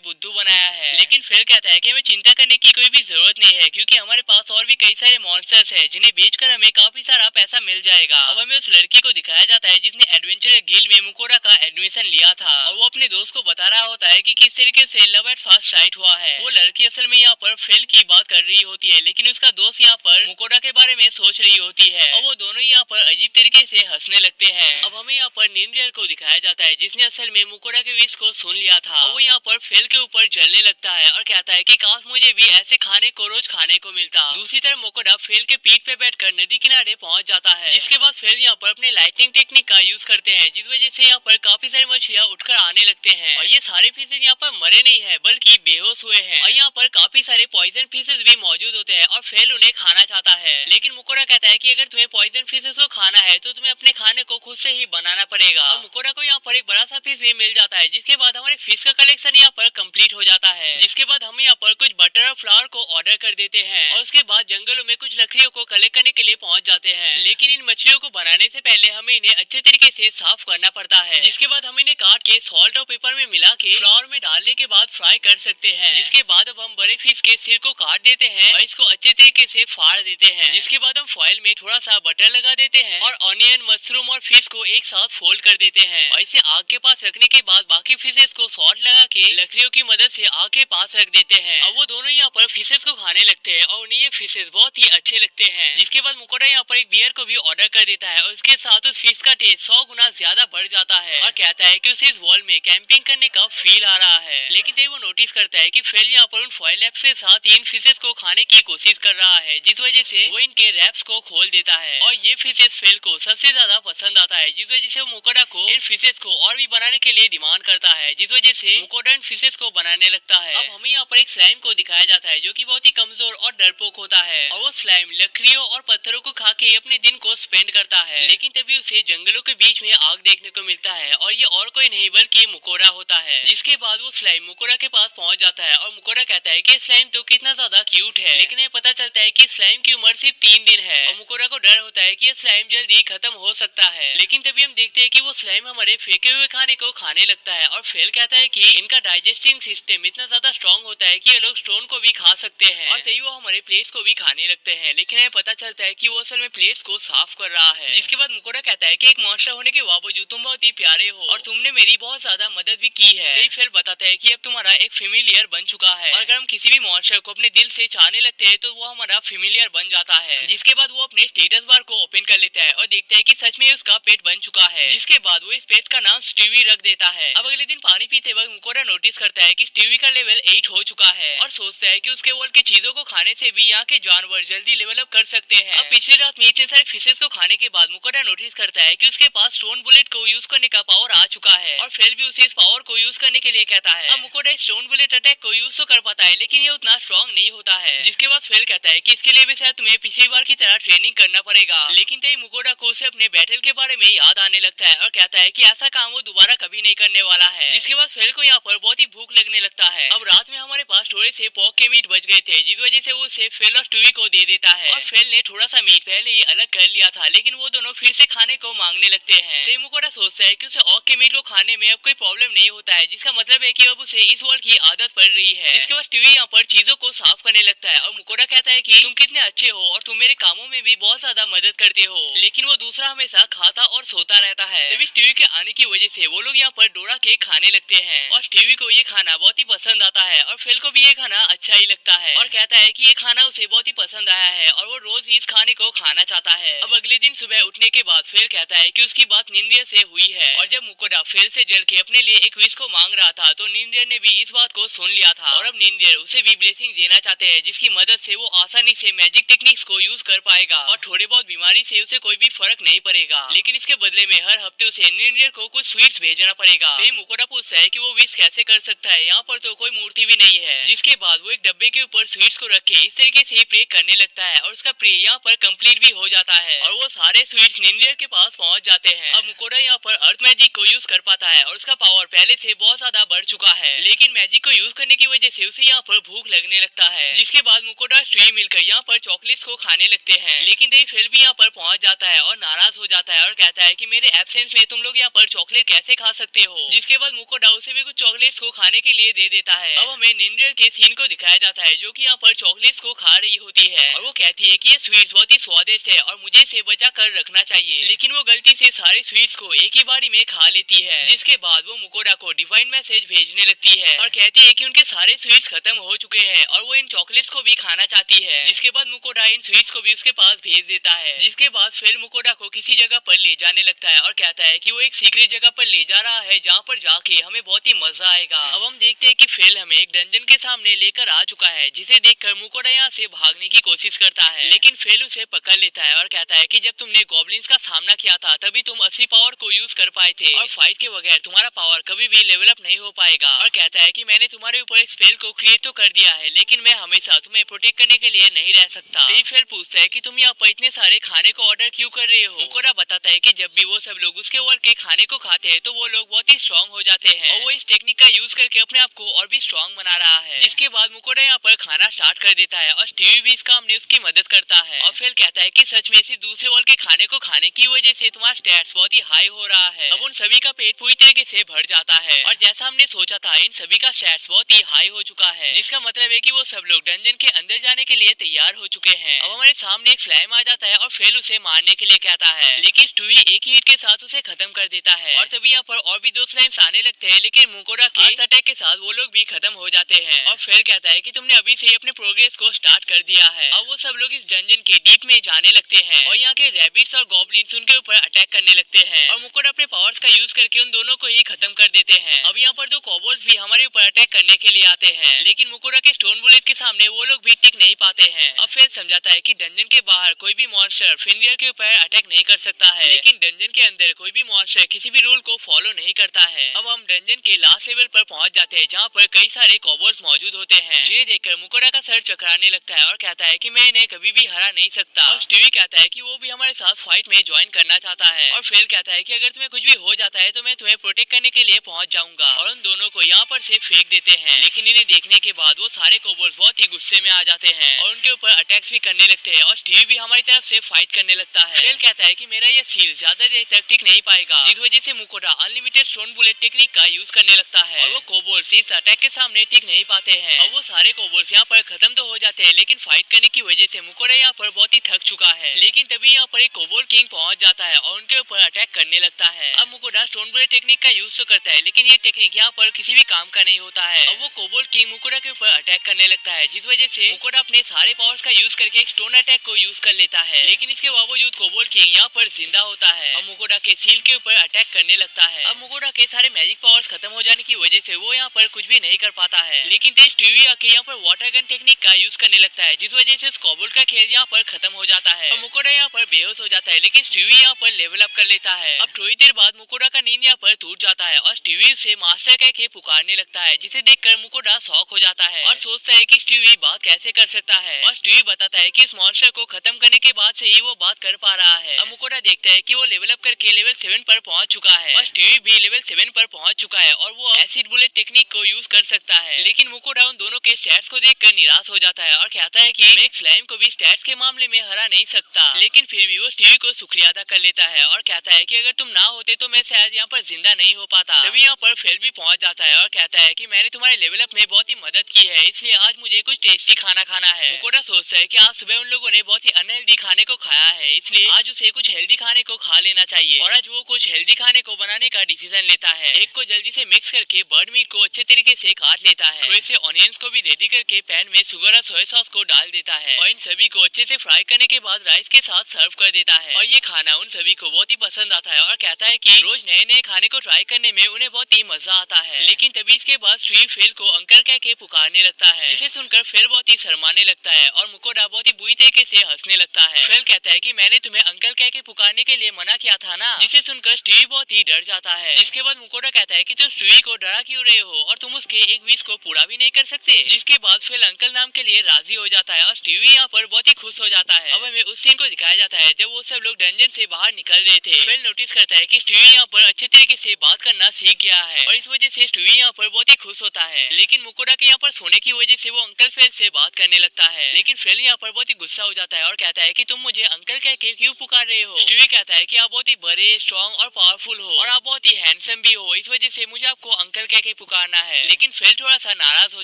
बुद्धू बनाया है, लेकिन फिल कहता है कि हमें चिंता करने की कोई भी जरूरत नहीं है क्योंकि हमारे पास और भी कई सारे मॉन्स्टर्स हैं जिन्हें बेचकर हमें काफी सारा पैसा मिल जाएगा। अब हमें उस लड़की को दिखाया जाता है जिसने एडवेंचर गिल्ड में मुकोरा का एडमिशन लिया था और वो अपने दोस्त को बता रहा होता है कि किस तरीके से लव एट फर्स्ट साइट हुआ है। वो लड़की असल में यहाँ पर फिल की बात कर रही होती है, लेकिन उसका दोस्त यहाँ पर मुकोरा के बारे में सोच रही होती है और वो दोनों यहाँ पर अजीब तरीके से हंसने लगते हैं। अब हमें यहाँ पर नींद्रियर को दिखाया जाता है जिसने असल में मुकोरा के विश को सुन लिया था और वो यहाँ पर फिल के ऊपर जलने लगता है और कहता है कि काश मुझे भी ऐसे खाने को रोज खाने को मिलता। दूसरी तरफ मुकोरा फिल के पीठ पे बैठकर नदी किनारे पहुंच जाता है, जिसके बाद फिल यहाँ पर अपने लाइटिंग टेक्निक का यूज करते हैं, जिस वजह से यहाँ पर काफी सारी मछलियाँ उठकर आने लगते हैं और ये सारे फिशेज यहाँ पर मरे नहीं है बल्कि बेहोश हुए हैं और यहाँ पर काफी सारे पॉइजन फिशेज भी मौजूद होते हैं और फिल उन्हें खाना चाहता है, लेकिन मुकोरा कहता है कि अगर तुम्हें पॉइजन फिशेज को खाना है तो तुम्हें अपने खाने को खुद से ही बनाना पड़ेगा। और मुकोरा को यहाँ पर एक बड़ा सा फिश भी मिल जाता है, जिसके बाद हमारे फिश का कलेक्शन यहाँ पर कंप्लीट हो जाता है, जिसके बाद हम यहाँ पर कुछ बटर और फ्लावर को ऑर्डर कर देते हैं और उसके बाद जंगलों में कुछ लकड़ियों को कलेक्ट करने के लिए पहुंच जाते हैं, लेकिन इन मछलियों को बनाने से पहले हमें इन्हें अच्छे तरीके से साफ करना पड़ता है, जिसके बाद हम इन्हें काट के सॉल्ट और पेपर में मिला के फ्लावर में डालने के बाद फ्राई कर सकते हैं। जिसके बाद अब हम बड़े फिश के सिर को काट देते हैं और इसको अच्छे तरीके से फाड़ देते हैं, जिसके बाद हम फॉइल में थोड़ा सा बटर लगा देते हैं और ऑनियन, मशरूम और फिश को एक साथ फोल्ड कर देते हैं और इसे आग के पास रखने के बाद बाकी फिशेस को सॉल्ट लगा के लकड़ियों की मदद से आग के पास रख देते हैं। अब वो दोनों यहाँ पर फिशेस को खाने लगते हैं और उन्हें ये फिशेस बहुत ही अच्छे लगते हैं, जिसके बाद मुकोरा यहाँ पर एक बियर को भी ऑर्डर कर देता है और उसके साथ उस फिश का टेस्ट 100 गुना ज्यादा बढ़ जाता है और कहता है कि उसे इस वॉल में कैंपिंग करने का फील आ रहा है, लेकिन तभी वो नोटिस करता है कि फिल यहाँ पर उन फॉइल रैप्स के साथ इन फिशेस को खाने की कोशिश कर रहा है, जिस वजह से वो इनके रैप्स को खोल देता है और ये फिशेस फिल को सबसे ज्यादा पसंद आता है, जिस वजह से वो मुकोरा को इन फिशेस को और भी बनाने के लिए डिमांड करता है, जिस वजह से मुकोरा इन फिशेस को बनाने लगता है। अब हमें यहाँ पर एक स्लाइम को दिखाया जाता है जो कि बहुत ही कमजोर और डरपोक होता है और वो स्लाइम लकड़ियों और पत्थरों को खा के अपने दिन को स्पेंड करता है, लेकिन तभी उसे जंगलों के बीच में आग देखने को मिलता है और ये और कोई नहीं बल्कि मुकोरा होता है, जिसके बाद वो स्लाइम मुकोरा के पास पहुंच जाता है और मुकोरा कहता है कि स्लाइम तो कितना ज्यादा क्यूट है, लेकिन ये पता चलता है कि स्लाइम की उम्र सिर्फ 3 दिन है और मुकोरा को डर होता है कि ये स्लाइम जल्दी खत्म हो सकता है, लेकिन तभी हम देखते हैं कि वो स्लाइम हमारे फेंके हुए खाने को खाने लगता है और फेल कहता है कि इनका डाइजेस्टिंग सिस्टम इतना ज्यादा स्ट्रॉन्ग होता है कि ये लोग स्टोन को भी खा सकते हैं और तभी वो हमारे प्लेट्स को भी खाने लगते हैं, लेकिन हमें पता चलता है कि वो असल में प्लेट्स को साफ कर रहा है। जिसके बाद मुकोरा कहता है कि एक मॉन्स्टर होने के बावजूद तुम बहुत ही प्यारे हो और तुमने मेरी बहुत ज्यादा मदद भी की है। तभी फेल बताता है कि अब तुम्हारा एक फेमिलियर बन चुका है और अगर हम किसी भी मॉन्स्टर को अपने दिल से चाहने लगते हैं तो वो हमारा फेमिलियर बन जाता है। जिसके बाद वो अपने स्टेटस बार को ओपन कर लेता है और देखता है कि सच में उसका पेट बन चुका है, जिसके बाद वो इस पेट का नाम स्टीवी रख देता है। अब अगले दिन पानी पीते वक्त मुकोरा नोटिस करता है कि स्टीवी का लेवल 8 हो चुका है और सोचता है कि उसके वर्ल्ड के चीजों को खाने से भी यहाँ के जानवर जल्दी लेवल अप कर सकते हैं। अब पिछली रात में इतने सारे फिशेस को खाने के बाद मुकोरा नोटिस करता है कि उसके पास स्टोन बुलेट को यूज करने का पावर आ चुका है और फेल भी उसे इस पावर को यूज करने के लिए कहता है। अब मुकोरा स्टोन बुलेट अटैक को यूज तो कर पाता है, लेकिन ये उतना स्ट्रॉन्ग नहीं होता है। जिसके बाद फेल कहता है कि इसके लिए भी शायद तुम्हें पिछली बार की तरह ट्रेनिंग करना पड़ेगा, लेकिन तभी मुकोरा को उसे अपने बैटल के बारे में याद आने लगता है और कहता है कि ऐसा काम वो दोबारा कभी नहीं करने वाला है। जिसके बाद फेल को यहाँ पर बहुत ही भूख लगने लगता है। अब रात में हमारे पास थोड़े से पॉक के मीट बच गए थे, जिस वजह से वो उसे फेल और स्टूवी को दे देता है और फेल ने थोड़ा सा मीट पहले ही अलग कर लिया था, लेकिन वो दोनों फिर से खाने को मांगने लगते हैं। तो मुकोरा सोचता है कि उसे ऑक के मीट को खाने में अब कोई प्रॉब्लम नहीं होता है, जिसका मतलब है कि अब उसे इस वर्ल्ड की आदत पड़ रही है। इसके बाद स्टीवी यहाँ पर चीजों को साफ करने लगता है और मुकोरा कहता है कि तुम कितने अच्छे हो और तुम मेरे कामों में भी बहुत ज्यादा मदद करते हो, लेकिन वो दूसरा हमेशा खाता और सोता रहता है। तभी स्टीवी के आने की वजह से वो लोग यहाँ पर डोरा केक खाने लगते हैं और स्टीवी को ये खाना बहुत ही पसंद आता है और फेल को भी ये खाना अच्छा ही लगता है और कहता है कि ये खाना उसे बहुत ही पसंद आया आया है और वो रोज इस खाने को खाना चाहता है। अब अगले दिन सुबह उठने के बाद फेल कहता है कि उसकी बात निंजा से हुई है और जब मुकोटा फेल से जल के अपने लिए एक विश को मांग रहा था तो निंजा ने भी इस बात को सुन लिया था और अब निंजा उसे भी ब्लेसिंग देना चाहते हैं जिसकी मदद से वो आसानी से मैजिक टेक्निक्स को यूज कर पाएगा और थोड़े बहुत बीमारी से उसे कोई भी फर्क नहीं पड़ेगा। लेकिन इसके बदले में हर हफ्ते उसे निंजा को कुछ स्वीट्स भेजना पड़ेगा। फिर मुकोटा पूछता है कि वो विश कैसे कर सकता है, यहाँ पर तो कोई मूर्ति भी नहीं है। जिसके बाद वो एक डब्बे के ऊपर स्वीट्स को रख के इस तरीके से प्रे करने लगता है और उसका प्रे यहाँ पर कंप्लीट भी हो जाता है और वो सारे स्वीट्स निंजा के पास पहुँच जाते हैं। अब मुकोटा यहाँ पर अर्थ मैजिक को यूज कर पाता है और उसका पावर पहले से बहुत ज्यादा बढ़ चुका है। लेकिन मैजिक को यूज करने की वजह से उसे यहाँ पर भूख लगने लगता है। जिसके बाद मुकोटा स्ट्री मिलकर यहाँ पर चॉकलेट्स को खाने लगते हैं। लेकिन दही फेल भी यहाँ पर पहुँच जाता है और नाराज हो जाता है और कहता है कि मेरे एब्सेंस में तुम लोग यहाँ पर चॉकलेट कैसे खा सकते हो। जिसके बाद मुकोटा उसे भी कुछ चॉकलेट्स को खाने के लिए दे देता है। अब हमें निंजा के सीन को दिखाया जाता है जो कि यहाँ पर चॉकलेट्स को खा रही होती है और वो कहती है कि ये स्वीट्स बहुत ही स्वादिष्ट है और मुझे इसे बचा कर रखना चाहिए। लेकिन वो गलती से सारे स्वीट्स को एक ही बारी में खा लेती है। जिसके बाद वो मुकोटा को डिवाइन मैसेज भेजने लगती है और कहती है कि उनके सारे स्वीट्स खत्म हो चुके हैं और वो इन चॉकलेट्स को भी खाना चाहती है। जिसके बाद मुकोटा इन स्वीट्स को भी उसके पास भेज देता है। जिसके बाद फेल मुकोटा को किसी जगह पर ले जाने लगता है और कहता है कि वो एक सीक्रेट जगह पर ले जा रहा है जहाँ पर जाके हमें बहुत ही मजा आएगा। अब हम देखते हैं कि फेल हमें एक डंजन के सामने लेकर आ चुका है जिसे देखकर मुकोटा यहाँ से भागने की कोशिश करता है। लेकिन फेल उसे पकड़ लेता है और कहता है कि जब तुमने गॉब्लिन्स का सामना किया था तभी तुम असली पावर को यूज कर पाए थे और फाइट के बगैर तुम्हारा पावर कभी भी लेवल अप नहीं हो पाएगा। और कहता है कि मैंने तुम्हारे ऊपर एक स्पेल को क्रिएट तो कर दिया है लेकिन मैं हमेशा तुम्हें प्रोटेक्ट करने के लिए नहीं रह सकता। फेल पूछता है कि तुम यहाँ पर इतने सारे खाने को ऑर्डर क्यों कर रहे हो। मुकोटा बताता है कि जब भी वो सब लोग उसके वर्ल्ड के खाने को खाते हैं तो वो लोग बहुत ही स्ट्रॉन्ग हो जाते हैं और वो इस टेक्निक का यूज करके अपने आप को और भी स्ट्रॉन्ग बना रहा है। जिसके बाद मुकोटा यहाँ पर खाना स्टार्ट कर देता है और स्टीवी भी इस काम में उसकी मदद करता है। और फेल कहता है कि सच में सिर्फ दूसरे वर्ल्ड के खाने को खाने की वजह से तुम्हारा स्टैट्स बहुत ही हाई हो रहा है। अब उन सभी का पेट पूरी तरीके से भर जाता है और जैसा हमने सोचा था इन सभी का स्टैट्स बहुत ही हाई हो चुका है। जिसका मतलब है कि वो सब लोग डंजन के अंदर जाने के लिए तैयार हो चुके हैं। अब हमारे सामने एक स्लाइम आ जाता है और फेल उसे मारने के लिए कहता है लेकिन स्टूवी एक ही हिट के साथ उसे खत्म कर देता है और तभी यहाँ पर और भी दो स्लाइम्स आने लगते हैं लेकिन मुकोटा के अटैक के साथ वो लोग भी खत्म हो जाते हैं। और फेल कहता है कि तुमने अभी से ही अपने प्रोग्रेस को स्टार्ट कर दिया है। अब वो सब लोग इस डंजन के डीप में जाने लगते हैं और यहाँ के रैबिट्स और गॉब्लिन्स उनके ऊपर अटैक करने लगते हैं और मुकोटा अपने पावर्स का यूज करके उन दोनों को ही खत्म कर देते हैं। अब यहाँ पर दो कोबोल्स भी हमारे ऊपर अटैक करने के लिए आते हैं लेकिन मुकोटा के स्टोन बुलेट के सामने वो लोग भी टिक नहीं पाते हैं। अब फेल समझाता है कि डंजन के बाहर कोई भी मॉन्स्टर फिनियर के ऊपर अटैक नहीं कर सकता है लेकिन डंजन के अंदर कोई भी मॉन्स्टर किसी भी रूल को फॉलो नहीं करता है। अब हम डंजन के लास्ट लेवल पर पहुंच जाते हैं जहाँ पर कई सारे कोबोल्स मौजूद होते हैं जिन्हें देखकर मुकोटा का सर चकराने लगता है और कहता है कि मैं इन्हें कभी भी हरा नहीं सकता। और स्टीवी कहता है कि वो भी हमारे साथ फाइट में ज्वाइन करना चाहता है और फेल कहता है कि अगर तुम्हें कुछ भी हो जाता है तो मैं तुम्हें प्रोटेक्ट करने के लिए पहुंच जाऊंगा और उन दोनों को यहाँ पर से फेंक देते हैं। लेकिन इन्हें देखने के बाद वो सारे कोबोल्स बहुत ही गुस्से में आ जाते हैं और उनके ऊपर अटैक्स भी करने लगते हैं और स्टीवी भी हमारी तरफ से फाइट करने लगता है। फेल कहता है कि मेरा ये सील ज्यादा देर तक टिक नहीं पाएगा जिस वजह से मुकोटा अनलिमिटेड स्टोन बुलेट टेक्निक का यूज करने लगता है और वो कोबोल्स इस अटैक के सामने टिक नहीं पाते हैं और वो सारे कोबोल्स यहाँ पर खत्म तो हो जाते हैं लेकिन फाइट करने की वजह से मुकोटा यहाँ पर बहुत ही थक चुका है। लेकिन तभी यहाँ पर एक कोबोल किंग पहुंच जाता है और उनके ऊपर अटैक करने लगता है। अब मुकोटा स्टोन बुलेट टेक्निक का यूज तो करता है लेकिन ये टेक्निक यहाँ पर किसी भी काम का नहीं होता है। अब वो कोबोल किंग मुकोटा के ऊपर अटैक करने लगता है जिस वजह से मुकोटा अपने सारे पावर्स का यूज करके एक स्टोन अटैक को यूज कर लेता है लेकिन इसके बावजूद कोबोल किंग यहाँ पर जिंदा होता है और मुकोटा के सील के ऊपर अटैक करने लगता है। अब मुकोटा के सारे मैजिक पावर्स खत्म हो जाने की वजह से वो यहाँ पर कुछ भी नहीं कर पाता है लेकिन तेज टीवी आके यहाँ पर वाटर गन टेक्निक का यूज करने लगता है जिस वजह से उस कोबोल का खेल यहाँ पर खत्म हो जाता है और मुकोटा यहाँ पर बेहोश हो जाता है लेकिन स्टीवी यहाँ पर लेवल अप कर लेता है। अब थोड़ी देर बाद मुकोटा का नींद यहाँ पर टूट जाता है और स्टीवी से मास्टर कह के पुकारने लगता है जिसे देखकर मुकोटा शॉक हो जाता है और सोचता है कि स्टीवी बात कैसे कर सकता है और स्टीवी बताता है कि इस मॉन्स्टर को खत्म करने के बाद से ही वो बात कर पा रहा है। अब मुकोटा देखता है कि वो लेवल अप करके लेवल 7 पर पहुंच चुका है और स्टीवी भी लेवल 7 पर पहुंच चुका है और वो एसिड बुलेट टेक्निक को यूज कर सकता है। लेकिन मुकोटा उन दोनों के स्टैट्स को देखकर निराश हो जाता है और कहता है कि मैं एक स्लाइम को भी स्टैट्स के मामले में हरा नहीं सकता। लेकिन फिर भी वो स्टीवी को शुक्रिया अदा कर लेता है और कहता है कि अगर तुम ना होते तो मैं शायद यहाँ पर जिंदा नहीं हो पाता। तभी यहाँ पर फेल भी पहुंच जाता है और कहता है कि मैंने तुम्हारे लेवल अप में बहुत ही मदद की है इसलिए आज मुझे कुछ टेस्टी खाना खाना है। मुकोटा सोचता है कि आज सुबह उन लोगों ने बहुत ही अनहेल्दी खाने को खाया है इसलिए आज उसे कुछ हेल्दी खाने को खा लेना चाहिए और आज वो कुछ हेल्दी खाने को बनाने का डिसीजन लेता है। एक को जल्दी से मिक्स करके बर्ड मीट को अच्छे तरीके से काट लेता है। थोड़े से ऑनियंस को भी रेडी करके पैन में शुगर और सोया सॉस को डाल देता है है और इन सभी को अच्छे से फ्राई करने के बाद राइस के साथ सर्व कर देता है। और ये खाना उन सभी को बहुत ही पसंद आता है और कहता है कि रोज नए नए खाने को ट्राई करने में उन्हें बहुत ही मजा आता है। लेकिन तभी इसके बाद स्टीव फेल को अंकल कह के पुकारने लगता है, जिसे सुनकर फेल बहुत ही शर्माने लगता है और मुकोडा बहुत ही बुरी तरीके से हंसने लगता है। फेल कहता है कि मैंने तुम्हें अंकल कह के पुकारने के लिए मना किया था ना, जिसे सुनकर स्टीव बहुत ही डर जाता है। जिसके बाद मुकोडा कहता है कि तुम स्टीव को डरा क्यों रहे हो और तुम उसके एक विश को पूरा भी नहीं कर सकते। जिसके बाद फेल अंकल नाम के लिए राजी हो जाता है और स्टीव यहाँ पर बहुत ही खुश हो जाता है। अब हमें उस सीन को दिखाया जाता है जब वो सब लोग डंजन से बाहर निकल रहे थे। फेल नोटिस करता है कि स्टीव यहाँ पर अच्छे तरीके से बात करना सीख गया है और इस वजह से स्टीव यहाँ पर बहुत ही खुश होता है। लेकिन मुकोडा के यहाँ पर सोने की वजह से वो अंकल फेल से बात करने लगता है। लेकिन फेल यहाँ पर बहुत ही गुस्सा हो जाता है और कहता है कि तुम मुझे अंकल कह के क्यों पुकार रहे हो। स्टीव कहता है कि आप बहुत ही बड़े, स्ट्रॉन्ग और पावरफुल हो और आप बहुत ही हैंडसम भी हो, इस वजह से मुझे आपको अंकल कह के पुकारना है। लेकिन फेल थोड़ा सा नाराज हो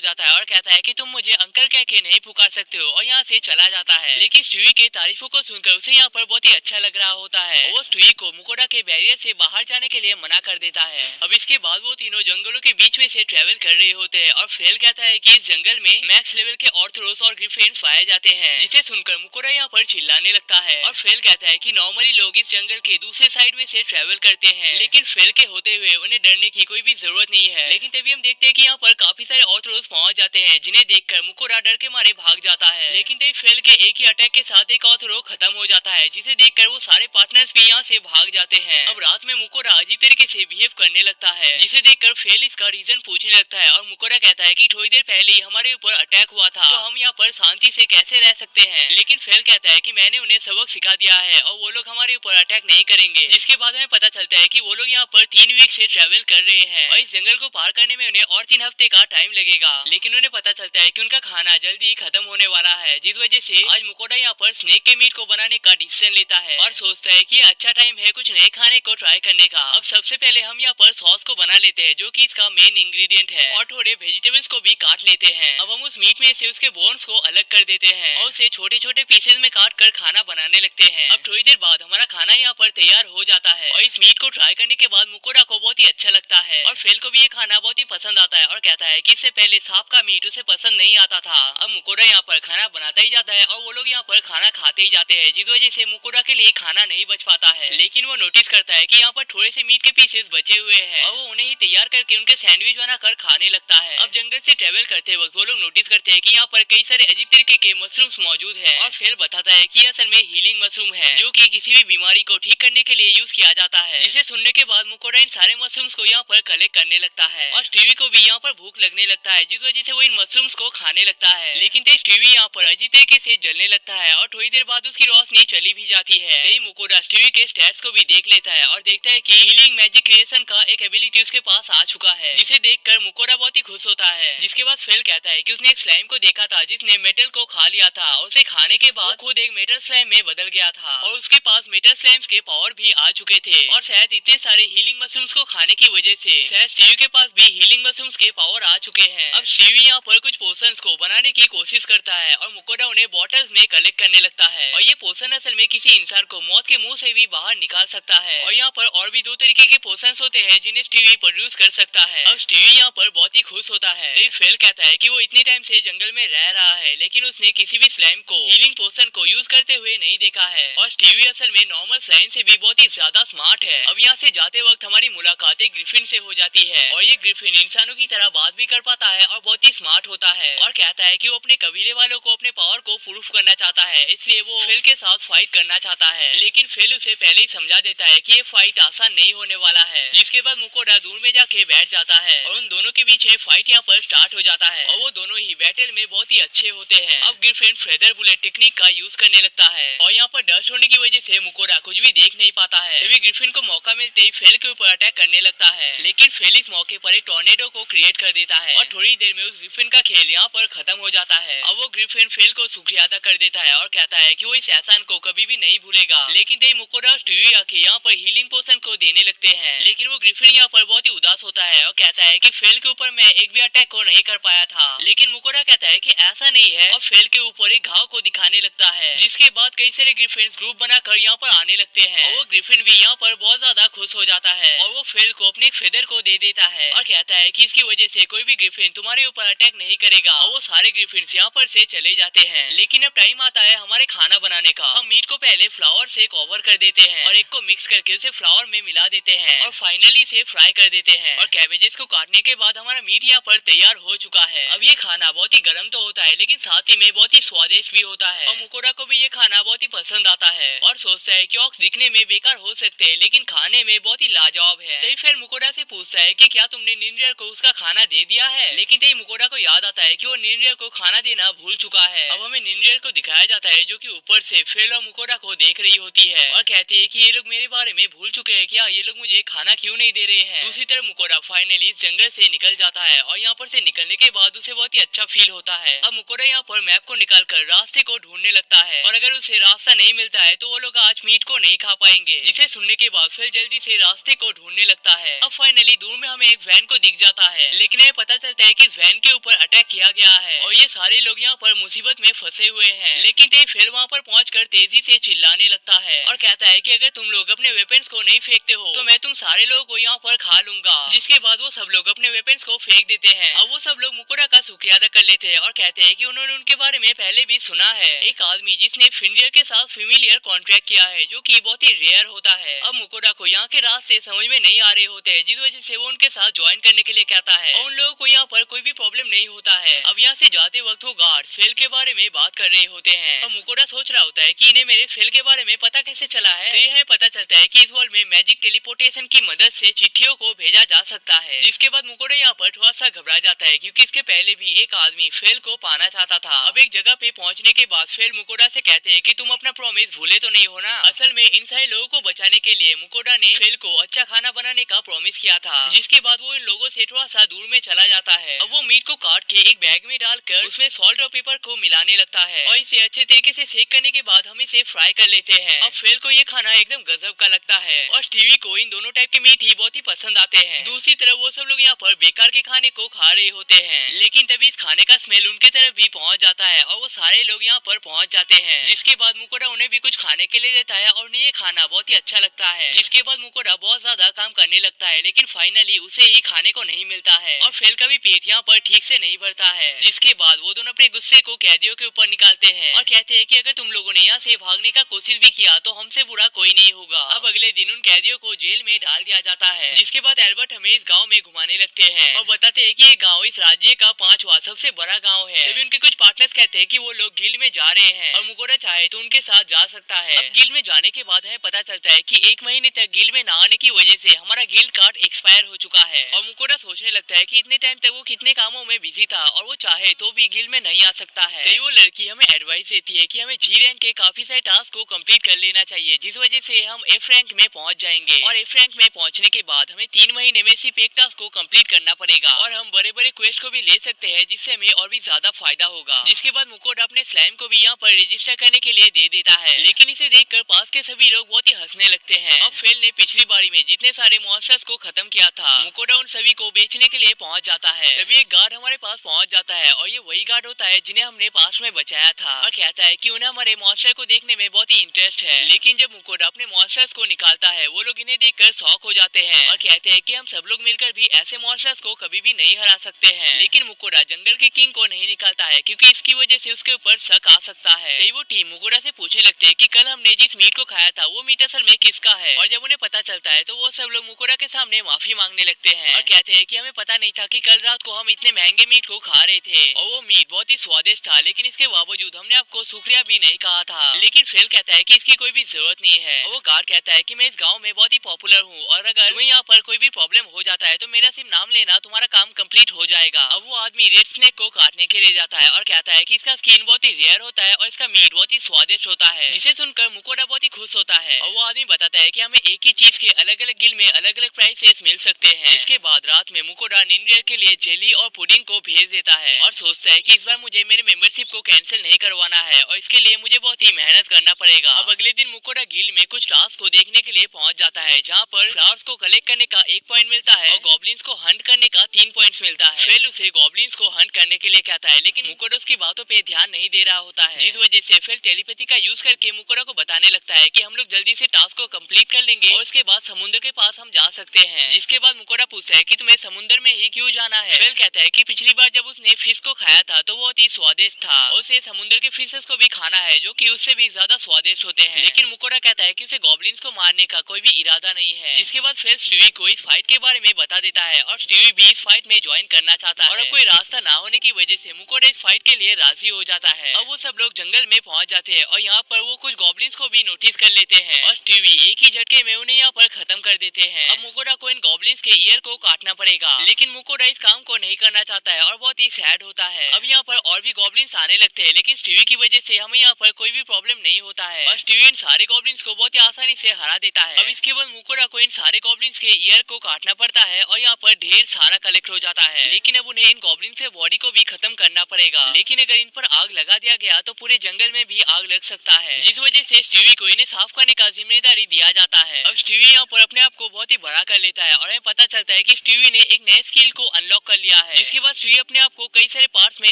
जाता है और कहता है कि तुम मुझे अंकल कह के नहीं पुकार सकते हो और यहाँ से चला जाता है। लेकिन स्टीवी के तारीफों को सुनकर उसे यहाँ पर बहुत ही अच्छा लग रहा होता है। वो स्टीवी को मुकोडा के बैरियर से बाहर जाने के लिए मना कर देता है। अब इसके बाद वो तीनों जंगलों के बीच में से ट्रेवल कर रहे होते हैं और फेल कहता है कि इस जंगल में मैक्स लेवल के ऑर्थरोस और ग्रिफिन्स पाए जाते हैं, जिसे सुनकर मुकोडा यहाँ पर चिल्लाने लगता है। और फेल कहता है कि नॉर्मली लोग इस जंगल के दूसरे साइड में से ट्रेवल करते हैं, लेकिन फेल के होते हुए उन्हें डरने की कोई भी जरूरत नहीं है। लेकिन तभी हम देखते हैं कि यहाँ पर काफी सारे ऑर्थरोस पहुंच जाते हैं, जिन्हें देखकर मुकोडा डर के मारे भाग जाता है। लेकिन तभी फेल के एक ही अटैक के साथ एक ऑर्थरो खत्म हो जाता है, जिसे देखकर वो सारे पार्टनर्स भी यहाँ से भाग जाते हैं। अब रात में मुकोडा अजीब तरीके से बिहेव करने लगता है, जिसे देखकर फेल इसका रीजन पूछने लगता है और मुकोडा कहता है कि थोड़ी देर पहले ही हमारे ऊपर अटैक हुआ था, तो हम यहाँ पर शांति से कैसे रह सकते हैं। लेकिन फेल कहता है कि मैंने उन्हें सबक सिखा दिया है और वो लोग हमारे ऊपर अटैक नहीं करेंगे। जिसके बाद हमें पता चलता है कि वो लोग यहाँ पर 3 वीक से ट्रेवल कर रहे हैं और इस जंगल को पार करने में उन्हें और 3 हफ्ते का टाइम लगेगा। लेकिन उन्हें पता चलता है कि उनका खाना जल्दी ही खत्म होने वाला है, जिस वजह से आज मुकोडा यहाँ पर स्नेक के मीट को बनाने का डिसीजन लेता है और सोचता है कि अच्छा टाइम है कुछ नए खाने को ट्राई करने का। अब सबसे पहले हम यहाँ पर सॉस को बना लेते हैं, जो कि इसका मेन इंग्रेडिएंट है, और थोड़े वेजिटेबल्स को भी काट लेते हैं। अब हम उस मीट में से उसके बोन्स को अलग कर देते हैं और उसे छोटे छोटे पीसेस में काट कर खाना बनाने लगते हैं। अब थोड़ी देर बाद हमारा खाना यहाँ पर तैयार हो जाता है और इस मीट को ट्राई करने के बाद मुकोडा को बहुत ही अच्छा लगता है और फेल को भी ये खाना बहुत ही पसंद आता है और कहता है कि इससे पहले सांप का मीट उसे पसंद नहीं आता था। अब मुकोडा यहाँ पर खाना बनाता ही जाता है और वो लोग यहाँ पर खाना खाते ही जाते हैं, जिस वजह से मुकोडा के लिए खाना नहीं बच पाता है। लेकिन वो नोटिस करता है कि यहाँ पर थोड़े से मीट के पीसेस बचे हुए हैं और वो उन्हें ही तैयार करके उनके सैंडविच बनाकर खाने लगता है। अब जंगल से ट्रेवल करते वक्त वो लोग नोटिस करते हैं कि यहाँ पर कई सारे अजीब तरीके के मशरूम्स मौजूद है और फेल बताता है कि असल में हीलिंग मशरूम है, जो कि किसी भी बीमारी को ठीक करने के लिए यूज किया जाता है। जिसे सुनने के बाद मुकोडा इन सारे मशरूम्स को यहाँ पर कलेक्ट करने लगता है और स्टीवी को भी यहाँ पर भूख लगने लगता है, जिस वजह से वो इन मशरूम्स को खाने लगता है। लेकिन तभी स्टीवी यहाँ पर अजीब तरीके से जलने लगता है और थोड़ी देर बाद उसकी रोशनी चली भी जाती है। तभी मुकोडा स्टीवी के स्टैट्स को भी देख लेता है और देखता है कि हीलिंग मैजिक क्रिएशन का एक एबिलिटी उसके पास आ चुका है, जिसे देखकर मुकोडा बहुत ही खुश होता है। जिसके बाद फेल कहता है कि उसने एक स्लाइम को देखा था जिसने मेटल को खा लिया था और उसे खाने के बाद खुद एक मेटल स्लाइम में बदल गया था और उसके पास मेटल स्लाइम्स के पावर भी आ चुके थे और शायद इतने सारे हीलिंग मशरूम्स को खाने की वजह से शायद स्टीवी के पास भी हीलिंग मशरूम्स के पावर आ चुके हैं। अब स्टीवी यहाँ पर कुछ पोशंस को बनाने की कोशिश करता है और मुकोडा उन्हें बॉटल्स में कलेक्ट करने लगता है और ये पोशन असल में किसी इंसान को मौत के मुंह से भी बाहर निकाल सकता है। और यहाँ पर और भी 2 तरीके के पोशंस होते हैं जिन्हें स्टीवी प्रोड्यूस कर सकता है। अब स्टीवी यहाँ पर बहुत ही खुश होता है। तो फेल कहता है कि वो इतने टाइम से जंगल में रह रहा है, लेकिन उसने किसी भी स्लाइम को हीलिंग पोशन को यूज करते हुए नहीं देखा है और स्टीवी असल में नॉर्मल स्लाइम से भी बहुत ही ज्यादा स्मार्ट है। अब यहाँ से जाते वक्त हमारी मुलाकात एक ग्रिफिन से हो जाती है और ये ग्रिफिन इंसानों की तरह बात भी कर पाता है और बहुत ही स्मार्ट होता है और कहता है कि वो अपने कबीले वालों को अपने पावर को प्रूफ करना चाहता है, इसलिए वो फेल के साथ फाइट करना चाहता है। लेकिन फेल उसे पहले ही समझा देता है कि ये फाइट आसान नहीं होने वाला है। जिसके बाद मुकोडा दूर में जाके बैठ जाता है और उन दोनों के बीच फाइट यहाँ पर स्टार्ट हो जाता है और वो दोनों ही बैटल में बहुत ही अच्छे होते हैं। अब ग्रिफिन फेदर बुलेट टेक्निक का यूज करने लगता है और यहाँ पर डस्ट होने की वजह से मुकोडा कुछ भी देख नहीं पाता है। तभी ग्रिफिन को मौका मिलते ही फेल के ऊपर अटैक करने लगता है, लेकिन फेल इस मौके पर एक टॉर्नेडो को क्रिएट कर देता है और थोड़ी देर में उस ग्रिफिन का खेल यहाँ पर खत्म हो जाता है। अब वो ग्रिफिन फेल को शुक्रिया अदा कर देता है और कहता है कि वो इस एहसान को कभी भी नहीं भूलेगा। लेकिन तभी मुकोडा और स्टीवी आके यहाँ पर हीलिंग पोशन को देने लगते हैं, लेकिन वो ग्रिफिन यहाँ पर बहुत ही उदास होता है और कहता है कि फेल के ऊपर मैं एक भी अटैक को नहीं कर पाया था। लेकिन मुकोडा कहता है कि ऐसा नहीं है और फेल के ऊपर एक घाव को दिखाने लगता है। जिसके बाद कई सारे ग्रिफिन ग्रुप बनाकर यहाँ पर आने लगते हैं और वो ग्रिफिन भी यहाँ पर बहुत ज्यादा खुश हो जाता है और वो फेल को अपने एक फेदर को दे देता है और कहता है कि इसकी वजह से कोई भी ग्रिफिन तुम्हारे ऊपर अटैक नहीं करेगा और वो सारे ग्रिफिन यहाँ पर से चले जाते सकते हैं। लेकिन अब टाइम आता है हमारे खाना बनाने का। हम मीट को पहले फ्लावर से कवर कर देते हैं और एक को मिक्स करके उसे फ्लावर में मिला देते हैं और फाइनली इसे फ्राई कर देते हैं। और कैबेजेस को काटने के बाद हमारा मीट यहाँ पर तैयार हो चुका है। अब ये खाना बहुत ही गर्म तो होता है लेकिन साथ ही में बहुत ही स्वादिष्ट भी होता है और मुकोड़ा को भी ये खाना बहुत ही पसंद आता है और सोचता है कि ऑक्स दिखने में बेकार हो सकते हैं लेकिन खाने में बहुत ही लाजवाब है। तई फिर मुकोड़ा से पूछता है कि क्या तुमने निंजर को उसका खाना दे दिया है। लेकिन तई मुकोड़ा को याद आता है कि वो निंजर को खाना देना भूल चुका है। अब हमें निंजर को दिखाया जाता है जो कि ऊपर से फेल और मुकोड़ा को देख रही होती है और कहती है कि ये लोग मेरे बारे में भूल चुके हैं क्या, ये लोग मुझे खाना क्यों नहीं दे रहे हैं। दूसरी तरफ मुकोड़ा फाइनली इस जंगल से निकल जाता है और यहाँ पर से निकलने के बाद उसे बहुत ही अच्छा फील होता है। अब मुकोड़ा यहाँ पर मैप को निकाल कर रास्ते को ढूंढने लगता है और अगर उसे रास्ता नहीं मिलता है तो वो लोग आज मीट को नहीं खा पाएंगे। जिसे सुनने के बाद फिर जल्दी से रास्ते को ढूंढने लगता है। अब फाइनली दूर में हमें एक वैन को दिख जाता है लेकिन ये पता चलता है कि इस वैन के ऊपर अटैक किया गया है और ये सारे लोग यहाँ पर मुसीबत में फंसे हुए हैं। लेकिन ते फिर वहाँ पर पहुंचकर तेजी से चिल्लाने लगता है और कहता है कि अगर तुम लोग अपने वेपन्स को नहीं फेंकते हो तो मैं तुम सारे लोगों को यहाँ पर खा लूंगा। जिसके बाद वो सब लोग अपने वेपन्स को फेंक देते हैं। अब वो सब लोग मुकोड़ा का शुक्रिया अदा कर लेते हैं और कहते हैं कि उन्होंने उनके बारे में पहले भी सुना है, एक आदमी जिसने फिंजर के साथ फेमिलियर कॉन्ट्रैक्ट किया है जो कि बहुत ही रेयर होता है। अब मुकोड़ा को यहाँ के रास्ते समझ में नहीं आ रहे होते हैं जिस वजह से वो उनके साथ ज्वाइन करने के लिए कहता है और उन लोगों को यहाँ पर कोई भी प्रॉब्लम नहीं होता है। अब यहाँ से जाते वक्त वो गार्ड्स फेल के बारे में बात कर रहे होते हैं और मुकोड़ा सोच रहा होता है कि इन्हें मेरे फेल के बारे में पता कैसे चला है। तो यह पता चलता है कि इस वर्ल्ड में मैजिक टेलीपोर्टेशन की मदद से चिट्ठियों को भेजा जा सकता है। जिसके बाद मुकोड़ा यहाँ पर थोड़ा सा घबरा जाता है क्योंकि इसके पहले भी एक आदमी फेल को पाना चाहता था। अब एक जगह पे पहुँचने के बाद फेल मुकोड़ा से कहते हैं कि तुम अपना प्रॉमिस भूले तो नहीं हो ना। असल में इन सारे लोगों को बचाने के लिए मुकोड़ा ने फेल को अच्छा खाना बनाने का प्रॉमिस किया था। जिसके बाद वो इन लोगों से थोड़ा सा दूर में चला जाता है। अब वो मीट को काट के एक बैग में डालकर उसमें सॉल्ट और पेपर को मिलाने लगता है और इसे अच्छे तरीके से सेक करने के बाद हम इसे फ्राई कर लेते हैं। अब फेल को ये खाना एकदम गजब का लगता है और स्टीवी को इन दोनों टाइप के मीट ही बहुत ही पसंद आते हैं। दूसरी तरफ वो सब लोग यहाँ पर बेकार के खाने को खा रहे होते हैं लेकिन तभी इस खाने का स्मेल उनके तरफ भी पहुँच जाता है और वो सारे लोग यहाँ पर पहुँच जाते हैं। जिसके बाद मुकोड़ा उन्हें भी कुछ खाने के लिए देता है और उन्हें ये खाना बहुत ही अच्छा लगता है। जिसके बाद मुकोड़ा बहुत ज्यादा काम करने लगता है लेकिन फाइनली उसे ही खाने को नहीं मिलता है और फेल का भी पेट यहाँ पर ठीक से नहीं भरता है। जिसके बाद वो दोनों अपने गुस्से को कैदियों के ऊपर निकालते हैं और कहते हैं कि अगर तुम लोगों ने यहाँ से भागने का कोशिश भी किया तो हमसे बुरा कोई नहीं होगा। अब अगले दिन उन कैदियों को जेल में डाल दिया जाता है। जिसके बाद एल्बर्ट हमें इस गाँव में घुमाने लगते हैं और बताते हैं कि ये गाँव इस राज्य का 5वां सबसे बड़ा गाँव है। तभी उनके कुछ पार्टनर्स कहते हैं कि वो लोग गिल्ड में जा रहे हैं और मुकोड़ा चाहे तो उनके साथ जा सकता है। अब गिल्ड में जाने के बाद हमें पता चलता है कि 1 महीने तक गिल्ड में न आने की वजह से हमारा गिल्ड कार्ड एक्सपायर हो चुका है और मुकोड़ा सोचने लगता है कि इतने टाइम तक वो कितने कामों में बिजी था और वो चाहे तो भी गिल्ड में नहीं आ सकता है। तो वो लड़की हमें एडवाइस देती है कि हमें जी रैंक के काफी सारे टास्क को कंप्लीट कर लेना चाहिए जिस वजह से हम एफ रैंक में पहुंच जाएंगे और एफ रैंक में पहुंचने के बाद हमें 3 महीने में सिर्फ एक टास्क को कंप्लीट करना पड़ेगा और हम बड़े बड़े क्वेस्ट को भी ले सकते हैं जिससे हमें और भी ज्यादा फायदा होगा। जिसके बाद मुकोड़ा अपने स्लाइम को भी यहाँ पर रजिस्टर करने के लिए दे देता है लेकिन इसे देखकर पास के सभी लोग बहुत ही हंसने लगते हैं। अब फेल ने पिछली बारी में जितने सारे मॉन्स्टर्स को खत्म किया था मुकोड़ा उन सभी को बेचने के लिए पहुंच जाता है। तभी एक गार्ड हमारे पास पहुंच जाता है और ये वही गार्ड होता है जिन्हें हमने पास में बचाया था और कहता है कि उन्हें हमारे मॉन्स्टर को देखने में बहुत ही इंटरेस्ट है। लेकिन जब मुकोड़ा अपने मॉन्स्टर्स को निकालता है वो लोग इन्हें देखकर शॉक हो जाते हैं और कहते हैं कि हम सब लोग मिलकर भी ऐसे मॉन्स्टर्स को कभी भी नहीं हरा सकते हैं। लेकिन मुकोड़ा जंगल के किंग को नहीं निकालता है क्योंकि इसकी वजह से उसके ऊपर शक आ सकता है। तो वो टीम मुकोड़ा से पूछने लगते हैं कि कल हमने जिस मीट को खाया था वो मीट असल में किसका है और जब उन्हें पता चलता है तो वो सब लोग मुकोड़ा के सामने माफी मांगने लगते हैं और कहते हैं कि हमें पता नहीं था कि कल रात को हम इतने महंगे मीट को खा रहे थे और वो मीट बहुत ही स्वादिष्ट था लेकिन इसके बावजूद हमने आपको शुक्रिया भी नहीं कहा था। लेकिन फेल कहता है कि इसकी कोई भी जरूरत नहीं है और वो गार्ड कहता है कि मैं इस गाँव में बहुत ही पॉपुलर हूँ और अगर तुम्हें यहाँ पर कोई भी प्रॉब्लम हो जाता है तो मेरा सिर्फ नाम लेना तुम्हारा काम कंप्लीट हो जाएगा। अब वो आदमी रेड स्नेक को काटने के लिए जाता है और कहता है कि इसका स्किन बहुत ही रेयर होता है और इसका मीट बहुत ही स्वादिष्ट होता है। जिसे सुनकर मुकोड़ा बहुत ही खुश होता है और वो आदमी बताता है कि हमें एक ही चीज के अलग अलग गिल्ड में अलग अलग प्राइसेस मिल सकते हैं। इसके बाद रात में मुकोड़ा निंजर के लिए जेली और पुडिंग को भेज देता है और सोचता है कि इस बार मुझे मेरे मेंबरशिप को कैंसिल नहीं करवाना है और इसके लिए मुझे बहुत ही मेहनत करना पड़ेगा। अब अगले दिन मुकोड़ा गिल्ड में कुछ टास्क को देखने के लिए पहुंच जाता है जहाँ पर फ्लावर्स को कलेक्ट करने का 1 पॉइंट मिलता है और गॉब्लिन्स को हंट करने का 3 पॉइंट्स मिलता है। फेल उसे गॉब्लिन्स को हंट करने के लिए कहता है लेकिन मुकोड़ा उसकी बातों पे ध्यान नहीं दे रहा होता है जिस वजह से फेल टेलीपैथी का यूज करके मुकोड़ा को बताने लगता है कि हम लोग जल्दी से टास्क को कंप्लीट कर लेंगे और उसके बाद समुद्र के पास हम जा सकते हैं। जिसके बाद मुकोड़ा पूछता है कि तुम्हें समुद्र में ही क्यों जाना है। फेल कहता है कि पिछली बार जब उसने फिश को खाया था तो बहुत ही स्वादिष्ट था। उसे समुद्र के फिशेस को भी खाना है जो कि उससे भी ज्यादा स्वादिष्ट होते हैं। लेकिन मुकोरा कहता है कि उसे गॉब्लिन्स को मारने का कोई भी इरादा नहीं है। जिसके बाद फिर स्टीवी को इस फाइट के बारे में बता देता है और स्टीवी भी इस फाइट में ज्वाइन करना चाहता है। और अब कोई रास्ता ना होने की वजह से मुकोरा इस फाइट के लिए राजी हो जाता है। अब वो सब लोग जंगल में पहुंच जाते हैं और यहाँ पर वो कुछ गॉब्लिन्स को भी नोटिस कर लेते हैं और स्टीवी एक ही झटके में उन्हें यहाँ पर खत्म कर देते हैं। अब मुकोरा को इन गॉब्लिन्स के ईयर को काटना पड़ेगा, लेकिन मुकोरा इस काम को नहीं करना चाहता है और बहुत ही सैड होता है। अब यहाँ पर और भी गॉब्लिन्स आने लगते हैं, लेकिन स्टीवी की वजह से हमें यहाँ पर कोई भी प्रॉब्लम नहीं होता है और स्टीवी इन सारे गॉब्लिन्स को बहुत ही आसानी से हरा देता है। अब इसके बाद मुकोरा को इन सारे गॉब्लिन्स के ईयर को काटना पड़ता है और यहाँ पर ढेर सारा कलेक्ट हो जाता है। लेकिन अब उन्हें इन गॉब्लिन से बॉडी को भी खत्म करना पड़ेगा। लेकिन अगर इन पर आग लगा दिया गया तो पूरे जंगल में भी आग लग सकता है, जिस वजह से स्टीवी को इन्हें साफ करने का जिम्मेदारी दिया जाता है। अब स्टीवी यहाँ पर अपने आप को बहुत ही बड़ा कर लेता है और हमें पता चलता है कि स्टीवी ने एक नए स्किल को अनलॉक कर लिया है। जिसके बाद स्टीवी अपने आप को कई सारे पार्ट्स में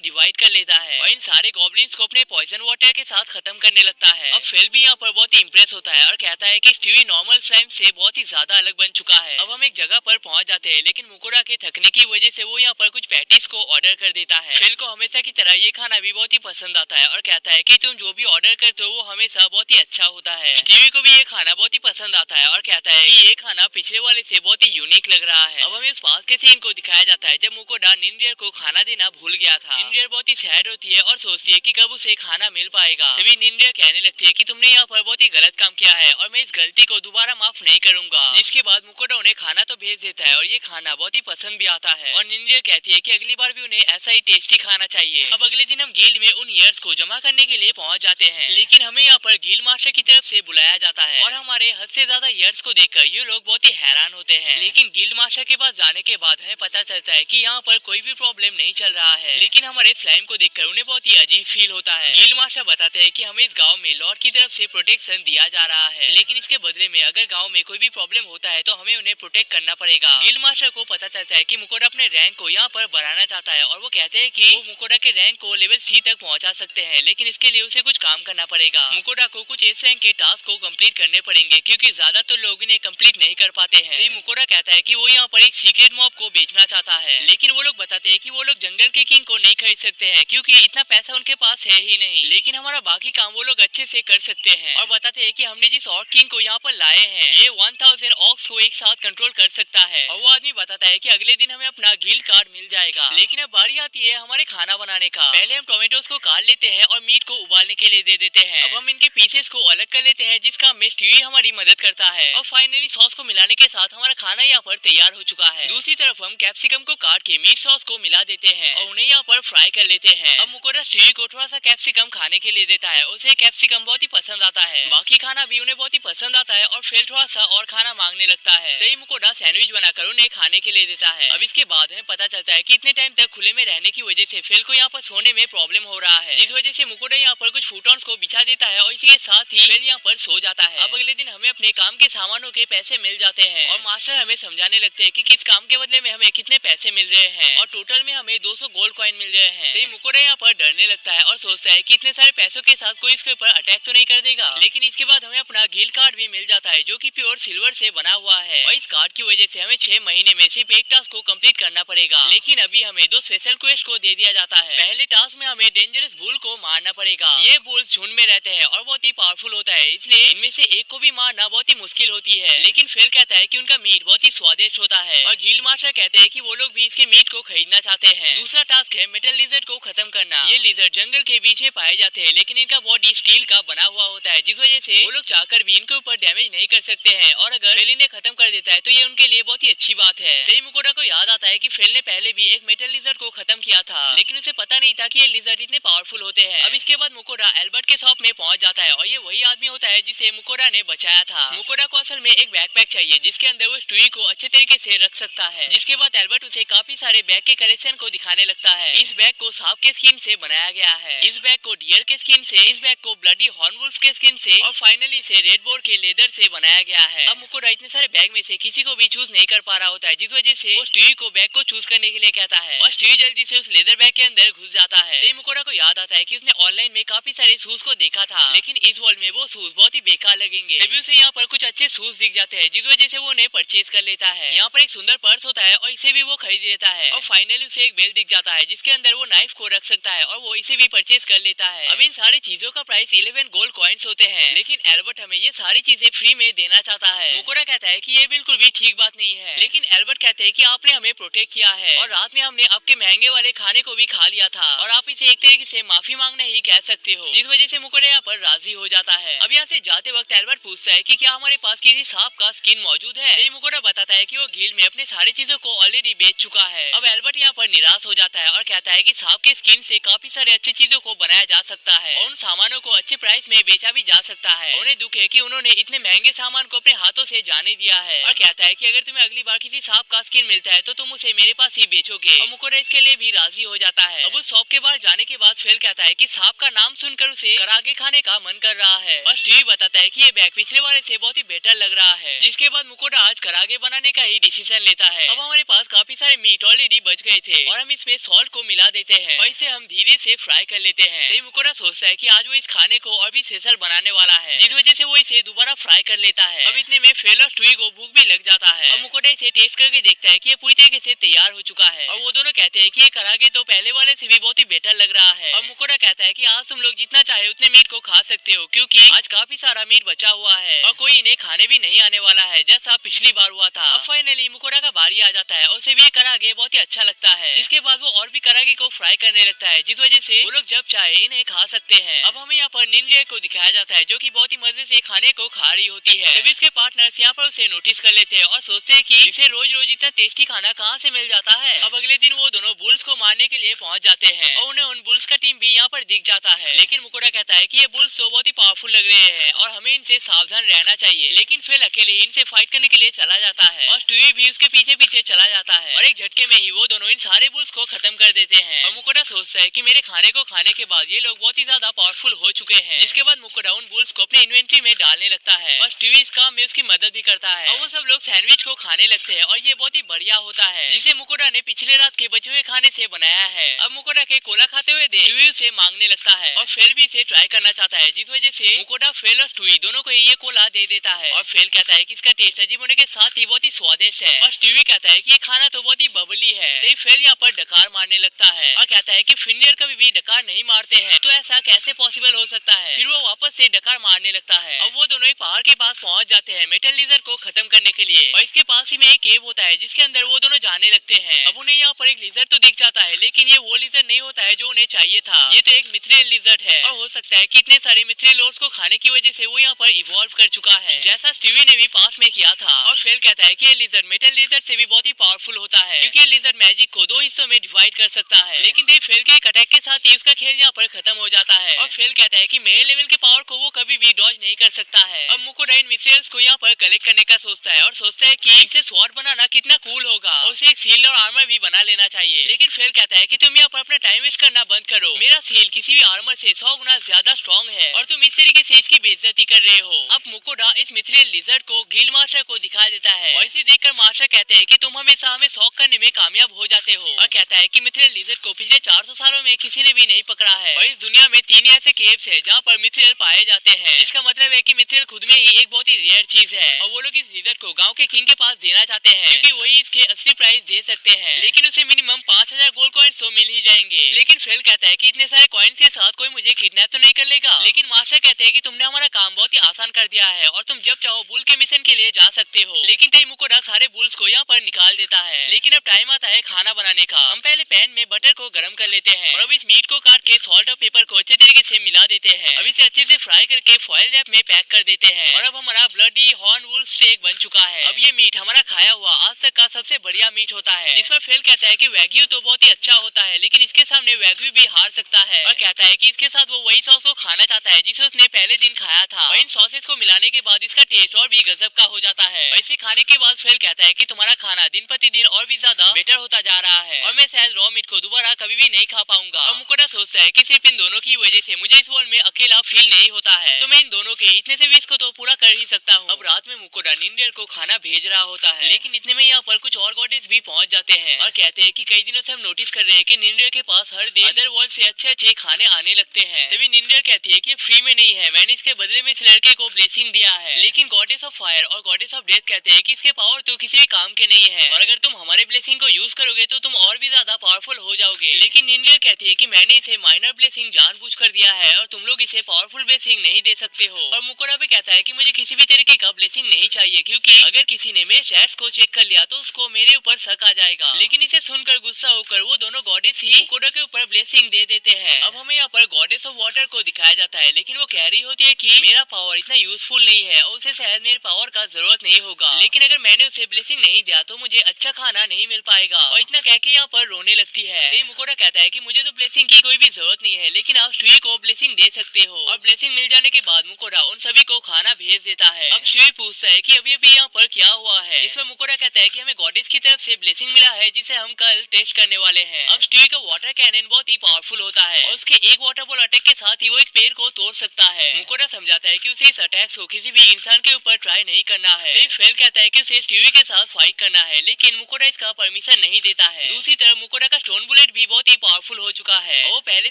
डिवाइड कर लेता है और इन सारे गॉब्लिन्स को अपने पॉइजन वाटर के साथ खत्म करने लगता है। अब फेल भी यहाँ पर बहुत ही इम्प्रेस होता है और कहता है कि स्टीवी नॉर्मल स्लाइम से बहुत ही ज्यादा अलग बन चुका है। अब हम एक जगह पर पहुंच जाते हैं, लेकिन मुकोरा के थकने की वजह से वो यहाँ पर कुछ पैटीज को ऑर्डर कर देता है। फेल को हमेशा की तरह ये खाना भी बहुत ही पसंद आता है और कहता है कि तुम जो भी ऑर्डर करते हो वो हमेशा बहुत ही अच्छा होता है। स्टीवी को भी ये खाना बहुत ही पसंद आता है और कहता है कि ये खाना पिछले वाले से बहुत ही यूनिक लग रहा है। अब हमें उस पास के सीन को दिखाया जाता है जब मुकोरा निनडियर को खाना देना भूल गया था। निनडियर बहुत ही सैड होती है और सोचती है कि कब उसे खाना मिल पाएगा। तभी निनडियर कहने लगती है कि तुमने यहाँ पर बहुत ही गलत काम किया है और मैं इस गलती को दोबारा माफ नहीं करूंगा। जिसके बाद मुकोरा उन्हें खाना तो भेज देता है और ये खाना बहुत ही पसंद भी आता है और निनडियर कहती है कि अगली बार भी उन्हें ऐसा ही टेस्टी खाना चाहिए। अब अगले दिन हम गिल्ड में उन ईयर्स को जमा करने के लिए पहुंच जाते हैं, लेकिन हमें यहाँ पर गिल्ड मास्टर की तरफ से बुलाया जाता है और हमारे हद से ज्यादा ईयर्स को देखकर ये लोग बहुत ही हैरान होते हैं। लेकिन गिल्ड मास्टर के पास जाने के बाद हमें पता चलता है कि यहाँ पर कोई भी प्रॉब्लम नहीं चल रहा है, लेकिन हमारे स्लाइम को देखकर उन्हें बहुत ही अजीब फील होता है। गिल्ड मास्टर बताते हैं कि हमें इस गाँव में लॉर्ड की तरफ से प्रोटेक्शन दिया जा रहा है, लेकिन इसके बदले में अगर गाँव में कोई भी प्रॉब्लम होता है तो हमें उन्हें प्रोटेक्ट करना पड़ेगा। गिल्ड मास्टर को पता चलता है कि मुकोरा अपने रैंक को यहाँ पर बढ़ाना चाहता है और वो कहते हैं कि वो मुकोरा के रैंक को लेवल सी तक पहुँचा सकते हैं, लेकिन इसके लिए उसे कुछ काम करना पड़ेगा। मुकोरा को कुछ एस रैंक के टास्क को कंप्लीट करने पड़ेंगे क्योंकि ज्यादातर लोग इन्हें कंप्लीट नहीं कर पाते हैं। तो मुकोरा कहता है कि वो यहाँ पर एक सीक्रेट मॉब को बेचना चाहता है, लेकिन वो लोग बताते हैं कि वो लोग जंगल के किंग को नहीं खरीद सकते हैं क्योंकि इतना पैसा उनके पास है ही नहीं, लेकिन हमारा बाकी काम वो लोग अच्छे से कर सकते हैं। और बताते हैं कि हमने जिस ऑर्क किंग को यहाँ पर लाए हैं ये 1000 ऑक्स को एक साथ कंट्रोल कर सकता है। और वो आदमी बताता है कि अगले दिन हमें अपना गिल्ड कार्ड मिल जाएगा। लेकिन अब बारी आती है हमारे खाना बनाने का। पहले हम टोमेटोज को काट लेते हैं और मीट को उबालने के लिए दे देते हैं। अब हम इनके पीसेस को अलग कर लेते हैं जिसका में स्टीवी हमारी मदद करता है और फाइनली सॉस को मिलाने के साथ हमारा खाना यहाँ पर तैयार हो चुका है। दूसरी तरफ हम कैप्सिकम को काट के मीट सॉस को मिला देते हैं और उन्हें यहाँ पर फ्राई कर लेते हैं। अब मुकोरा स्टीवी को थोड़ा सा कैप्सिकम खाने के लिए देता है, उसे कैप्सिकम बहुत ही पसंद आता है। बाकी खाना भी उन्हें बहुत ही पसंद आता है और फिर थोड़ा सा और खाना मांगने लगता है। तो मुकोरा सैंडविच बनाकर उन्हें खाने के लिए देता है। अब इसके बाद हमें पता चलता है कि इतने टाइम तक खुले में रहने की वजह से फेल को यहाँ पर सोने में प्रॉब्लम हो रहा है, जिस वजह से मुकोरा यहाँ पर कुछ फूटॉन्स को बिछा देता है और इसके साथ ही फेल यहाँ पर सो जाता है। अब अगले दिन हमें अपने काम के सामानों के पैसे मिल जाते हैं और मास्टर हमें समझाने लगते हैं कि किस काम के बदले में हमें कितने पैसे मिल रहे हैं और टोटल में हमें 200 गोल्ड कॉइन मिल रहे हैं। तो मुकोरा यहाँ पर डरने लगता है और सोचता है कि इतने सारे पैसों के साथ कोई इसके ऊपर अटैक तो नहीं कर देगा। लेकिन इसके बाद हमें अपना गिल्ड कार्ड भी मिल जाता है जो कि प्योर सिल्वर से बना हुआ है और इस कार्ड की वजह से हमें 6 महीने में सिर्फ एक टास्क को कंप्लीट करना पड़ेगा। लेकिन अभी हमें 2 स्पेशल क्वेस्ट को दे दिया जाता है। पहले टास्क में हमें डेंजरस बुल को मारना पड़ेगा। ये बुल्स झुंड में रहते हैं और बहुत ही पावरफुल होता है, इसलिए इनमें से एक को भी मारना बहुत ही मुश्किल होती है। लेकिन फेल कहता है कि उनका मीट बहुत ही स्वादिष्ट होता है और गिल्ड मास्टर कहते हैं कि वो लोग भी इसके मीट को खरीदना चाहते हैं। दूसरा टास्क है मेटल लिजर्ड को खत्म करना। ये लिजर्ड जंगल के बीच में पाए जाते हैं, लेकिन इनका बॉडी स्टील का बना हुआ होता है, जिस वजह से वो लोग चाहकर भी इनके ऊपर डैमेज नहीं कर सकते हैं और अगर फेल इन्हें खत्म कर देता है तो ये उनके लिए बहुत ही अच्छी बात है। तई मुकोरा को याद आता है कि फेल ने पहले भी एक मेटल लिजर्ड को खत्म किया था, लेकिन उसे पता नहीं था कि ये लिजर्ड इतने पावरफुल होते हैं। अब इसके बाद मुकोरा एल्बर्ट के शॉप में पहुंच जाता है और ये वही आदमी होता है जिसे मुकोरा ने बचाया था। मुकोरा को असल में एक बैकपैक चाहिए जिसके अंदर वो स्टूई को अच्छे तरीके से रख सकता है। जिसके बाद एल्बर्ट उसे काफी सारे बैग के कलेक्शन को दिखाने लगता है। इस बैग को सांप के स्किन से बनाया गया है, इस बैग को डियर के स्किन से, इस बैग को ब्लडी हॉर्नवुल्फ के स्किन से और फाइनली इसे रेड बोर के लेदर से बनाया गया है। अब मुकोरा इतने सारे बैग में से किसी को भी चूज नहीं कर पा रहा होता है, जिस वजह से वो स्टीवी को बैग को चूज करने के लिए कहता है और स्टीवी जल्दी से उस लेदर बैग के अंदर घुस जाता है। तो मुकोरा को याद आता है कि उसने ऑनलाइन में काफी सारे शूज को देखा था, लेकिन इस वर्ल्ड में वो शूज बहुत ही बेकार लगेंगे। तभी उसे यहाँ पर कुछ अच्छे शूज दिख जाते हैं, जिस वजह से वो उन्हें परचेज कर लेता है। यहाँ पर एक सुंदर पर्स होता है और इसे भी वो खरीद लेता है और फाइनली उसे एक बेल्ट दिख जाता है जिसके अंदर वो नाइफ को रख सकता है और वो इसे भी परचेज कर लेता है। अब इन सारी चीजों का प्राइस 11 गोल्ड कॉइन्स होते हैं, लेकिन एल्बर्ट हमें ये सारी चीजें फ्री में देना चाहता है। मुकोरा कहता है कि ये बिल्कुल भी ठीक बात नहीं है, लेकिन एल्बर्ट कहते हैं कि आपने हमें प्रोटेक्ट किया है और रात में हमने आपके महंगे वाले खाने को भी खा लिया था और आप इसे एक तरीके से माफी मांगना ही कह सकते हो, जिस वजह से मुकोरा यहाँ पर राजी हो जाता है। अब यहाँ से जाते वक्त एल्बर्ट पूछता है कि क्या हमारे पास किसी सांप का स्किन मौजूद है। तो मुकोरा बताता है कि वो गिल्ड में अपने सारी चीजों को ऑलरेडी बेच चुका है। अब एल्बर्ट यहाँ पर निराश हो जाता है और कहता है कि सांप के स्किन से काफी सारे अच्छी चीजों को बनाया जा सकता है और उन सामानों को अच्छे प्राइस में बेचा भी जा सकता है। उन्हें दुख है कि उन्होंने इतने महंगे सामान को अपने हाथों से जाने दिया है और कहता है कि अगर तुम्हें अगली बार किसी सांप का स्किन मिलता है तो तुम उसे मेरे पास ही बेचोगे। और मुकोरा इसके लिए भी राजी हो जाता है। अब उस शॉप के बाहर जाने के बाद फेल कहता है कि सांप का नाम सुनकर उसे करागे खाने का मन कर रहा है और स्टीवी बताता है कि ये बैग पिछले वाले से बहुत ही बेटर लग रहा है, जिसके बाद मुकोरा आज करागे बनाने का ही डिसीजन लेता है। अब हमारे पास काफी सारे मीट ऑलरेडी बच गए थे और हम इसमें सॉल्ट को मिला देते हैं और इसे हम धीरे से फ्राई कर लेते हैं। तो मुकोरा सोचता है कि आज वो इस खाने को और भी स्पेशल बनाने वाला है, जिस वजह से वो इसे दोबारा फ्राई कर लेता है। अब इतने में फेल और स्टीवी को भूख भी लग जाता है और मुकोरा इसे टेस्ट करके देखता है कि ये पूरी तरीके से तैयार हो चुका है और वो दोनों कहते हैं कि ये करागे तो पहले वाले से भी बहुत ही बेटर लग रहा है। और मुकोरा कहता है कि आज तुम लोग जितना चाहे उतने मीट को खा सकते हो, क्योंकि आज काफी सारा मीट बचा हुआ है और कोई इन्हें खाने भी नहीं आने वाला है जैसा पिछली बार हुआ था। अब फाइनली मुकोरा का बारी आ जाता है और उसे भी ये करागे बहुत ही अच्छा लगता है, जिसके बाद वो और भी करागे को फ्राई करने लगता है, जिस वजह से वो लोग जब चाहे इन्हें खा सकते हैं। अब हमें यहाँ पर निन्जा को दिखाया जाता है जो कि बहुत ही मजे से खाने को खा रही होती है। तभी उसके पार्टनर्स यहाँ पर उसे नोटिस कर लेते हैं और सोचते हैं कि इसे रोज रोज इतना टेस्टी खाना कहाँ से मिल जाता है। अब अगले दिन वो दोनों बुल्स को मारने के लिए पहुंच जाते हैं और उन्हें उन बुल्स का टीम भी यहाँ पर दिख जाता है, लेकिन मुकोरा कहता है कि ये बुल्स तो बहुत ही पावरफुल लग रहे हैं और हमें इनसे सावधान रहना चाहिए। लेकिन फिर अकेले ही इनसे फाइट करने के लिए चला जाता है और स्टीवी भी उसके पीछे पीछे चला जाता है और एक झटके में ही वो दोनों इन सारे बुल्स को खत्म कर देते हैं। और मुकोरा सोचता है कि मेरे खाने को खाने के बाद ये लोग बहुत ही ज्यादा पावरफुल हो चुके हैं, जिसके बाद मुकोरा उन बुल्स को अपने इन्वेंट्री में डालने लगता है और स्टीवी इस काम में उसकी मदद भी करता है और वो सब लोग सैंडविच को खाने लगते हैं और ये बहुत ही बढ़िया होता है, जिसे मुकोरा ने पिछले रात के बचे हुए खाने से बनाया है। अब मुकोरा के कोला खाते हुए देख स्टीवी से मांगने लगता है और फेल भी इसे ट्राई करना चाहता है, जिस वजह से मुकोरा फेल और स्टीवी दोनों को ये कोला दे देता है और फेल कहता है कि इसका टेस्ट अजीब होने के साथ ही बहुत ही स्वादिष्ट है और स्टीवी कहता है कि ये खाना तो बहुत ही बबली है। तो फेल यहाँ पर डकार मारने लगता है और कहता है कि फिनियर कभी भी डकार नहीं मारते हैं, तो ऐसा कैसे पॉसिबल हो सकता है। फिर वो वापस से डकार मारने लगता है। अब वो दोनों एक पहाड़ के पास पहुंच जाते हैं मेटल लीजर को खत्म करने के लिए और इसके पास ही में एक केव होता है जिसके अंदर वो दोनों जाने लगते हैं। अब उन्हें यहाँ पर एक लीजर तो दिख जाता है, लेकिन ये वो लीजर नहीं होता है जो उन्हें चाहिए था। ये तो एक मिथ्रियल लीजर है और हो सकता है कि इतने सारे मिथ्रियल लॉर्ड्स को खाने की वजह से वो यहाँ पर इवॉल्व कर चुका है, जैसा स्टीवी ने भी पास्ट में किया था। और फेल कहता है कि ये लीजर मेटल लीजर से भी बहुत ही पावरफुल होता है, क्योंकि ये लीजर मैजिक को 2 हिस्सों में डिवाइड कर सकता है। लेकिन फेल के एक अटैक के साथ ही उसका खेल यहाँ पर खत्म हो जाता है और फेल कहता है कि मेरे लेवल के पावर को वो कभी भी डॉज नहीं कर सकता है। अब मुकोरा इन मिथ्रियल्स को यहाँ पर कलेक्ट करने का सोचता है और सोचता है कि इनसे स्वॉर्ड बनाना कितना कूल होगा और उसे एक शील्ड और आर्मर भी बना लेना चाहिए। लेकिन फेल कहता है कि तुम यहाँ पर अपना टाइम वेस्ट करना बंद करो, मेरा शील्ड किसी भी आर्मर से 100 गुना ज्यादा स्ट्रॉन्ग है और तुम इस तरीके से इसकी बेइज्जती कर रहे हो। अब मुकोरा इस मिथ्रियल लिजर्ड को गिल्ड मास्टर को दिखा देता है और इसे देखकर मास्टर कहते हैं कि तुम हमेशा हमें शॉक करने में कामयाब हो जाते हो और कहता है कि मिथ्रियल लिजर्ड को पिछले 400 सालों में किसी ने भी नहीं पकड़ा है और इस दुनिया में 3 ऐसे केव्स है जहाँ पर मिथ्रियल पाए जाते हैं, जिसका मतलब है कि मिथ्रियल खुद में ही एक बहुत ही रेयर चीज है और वो लोग इस लिजर्ड को गांव के किंग के पास देना चाहते हैं क्योंकि वही इसके असली प्राइस दे सकते हैं, लेकिन उसे मिनिमम 5000 गोल्ड कॉइन्स तो मिल ही जाएंगे। लेकिन फेल कहता है कि इतने सारे कॉइन्स के साथ कोई मुझे किडनैप तो नहीं कर लेगा। लेकिन मास्टर कहते हैं कि तुमने हमारा काम बहुत ही आसान कर दिया है और तुम जब चाहो बुल के मिशन के लिए जा सकते हो। लेकिन तई मुकोरा सारे बुल्स को यहाँ पर निकाल देता है। लेकिन अब टाइम आता है खाना बनाने का। हम पहले पैन में बटर को गर्म कर लेते हैं और अब इस मीट को काट के सॉल्ट और पेपर को अच्छे तरीके से मिला देते हैं। अब इसे अच्छे से फ्राई करके फॉइल रैप में पैक कर देते हैं और अब हमारा ब्लडी हॉर्न वुल्फ स्टेक बन चुका है। अब ये मीट हमारा खाया हुआ आज तक का सबसे बढ़िया मीट होता है। इस पर फेल कहता है कि वैग्यू तो बहुत ही अच्छा होता है, लेकिन इसके सामने वैग्यू भी हार सकता है और कहता है कि इसके साथ वो वही सॉस को खाना चाहता है जिसे उसने पहले दिन खाया था और इन सॉसेस को मिलाने के बाद इसका टेस्ट और भी गजब का हो जाता है। और इसे खाने के बाद फेल कहता है कि तुम्हारा खाना दिन प्रतिदिन और भी ज्यादा बेटर होता जा रहा है और मैं शायद रॉ मीट को दोबारा कभी भी नहीं खा पाऊंगा। और मुकोरा सोचता है कि सिर्फ इन दोनों की वजह से मुझे इस वर्ल्ड में अकेला फील नहीं होता है, तो मैं इन दोनों के इतने से विश को तो पूरा कर ही सकता हूँ। अब रात में मुकोरा निंडियर को खाना भेज रहा होता है, लेकिन इतने में यहाँ पर कुछ और गॉडेस भी पहुंच जाते हैं और कहते हैं कि कई दिनों से हम नोटिस कर रहे हैं कि निंडियर के पास हर दिन अदर वर्ल्ड से अच्छे से खाने आने लगते हैं। तभी निंजर कहती है कि फ्री में नहीं है, मैंने इसके बदले में इस लड़के को ब्लेसिंग दिया है। लेकिन गॉडेस ऑफ फायर और गॉडेस ऑफ डेथ कहते हैं कि इसके पावर तो किसी भी काम के नहीं है और अगर तुम हमारे ब्लेसिंग को यूज करोगे तो तुम और भी ज्यादा पावरफुल हो जाओगे। लेकिन निंजर कहती है कि मैंने इसे माइनर ब्लेसिंग जानबूझकर दिया है और तुम लोग इसे पावरफुल ब्लेसिंग नहीं दे सकते हो। और मुकुरा भी कहता है कि मुझे किसी भी तरीके का ब्लेसिंग नहीं चाहिए, क्योंकि अगर किसी ने मेरे शैट्स को चेक कर लिया तो उसको मेरे ऊपर शक आ जाएगा। लेकिन इसे सुनकर गुस्सा होकर वो दोनों गॉडेस ही मुकुरा के ऊपर ब्लेसिंग दे देते हैं। अब हमें यहाँ पर गॉडेस ऑफ वाटर को दिखाया जाता है, लेकिन वो कह रही होती है कि मेरा पावर इतना यूजफुल नहीं है और उसे शायद मेरे पावर का जरूरत नहीं होगा, लेकिन अगर मैंने उसे ब्लेसिंग नहीं दिया तो मुझे अच्छा खाना नहीं मिल पाएगा। और इतना कह के यहाँ पर रोने लगती है। तो मुकुरा कहता है कि मुझे तो ब्लेसिंग की कोई भी जरूरत नहीं है, लेकिन आप शुई को ब्लेसिंग दे सकते हो। और ब्लेसिंग मिल जाने के बाद मुकुरा उन सभी को खाना भेज देता है। अब शुई पूछता है कि अभी अभी यहाँ पर क्या हुआ है, जिसमें मुकुरा कहता है कि हमें गॉडेस की तरफ से ब्लेसिंग मिला है जिसे हम कल टेस्ट करने वाले हैं। अब शुई का वाटर कैनन बहुत ही पावरफुल होता है और उसके एक वाटर बॉल अटैक के साथ ही वो एक पेड़ को तोड़ सकता है। मुकुरा समझाता है कि उसे इस अटैक को किसी भी इंसान के ऊपर ट्राई नहीं करना है। फेल कहता है कि उसे स्टीवी के साथ फाइट करना है, लेकिन मुकुरा इसका परमिशन नहीं देता है। दूसरी तरफ मुकुरा का स्टोन बुलेट भी बहुत ही पावरफुल हो चुका है और वो पहले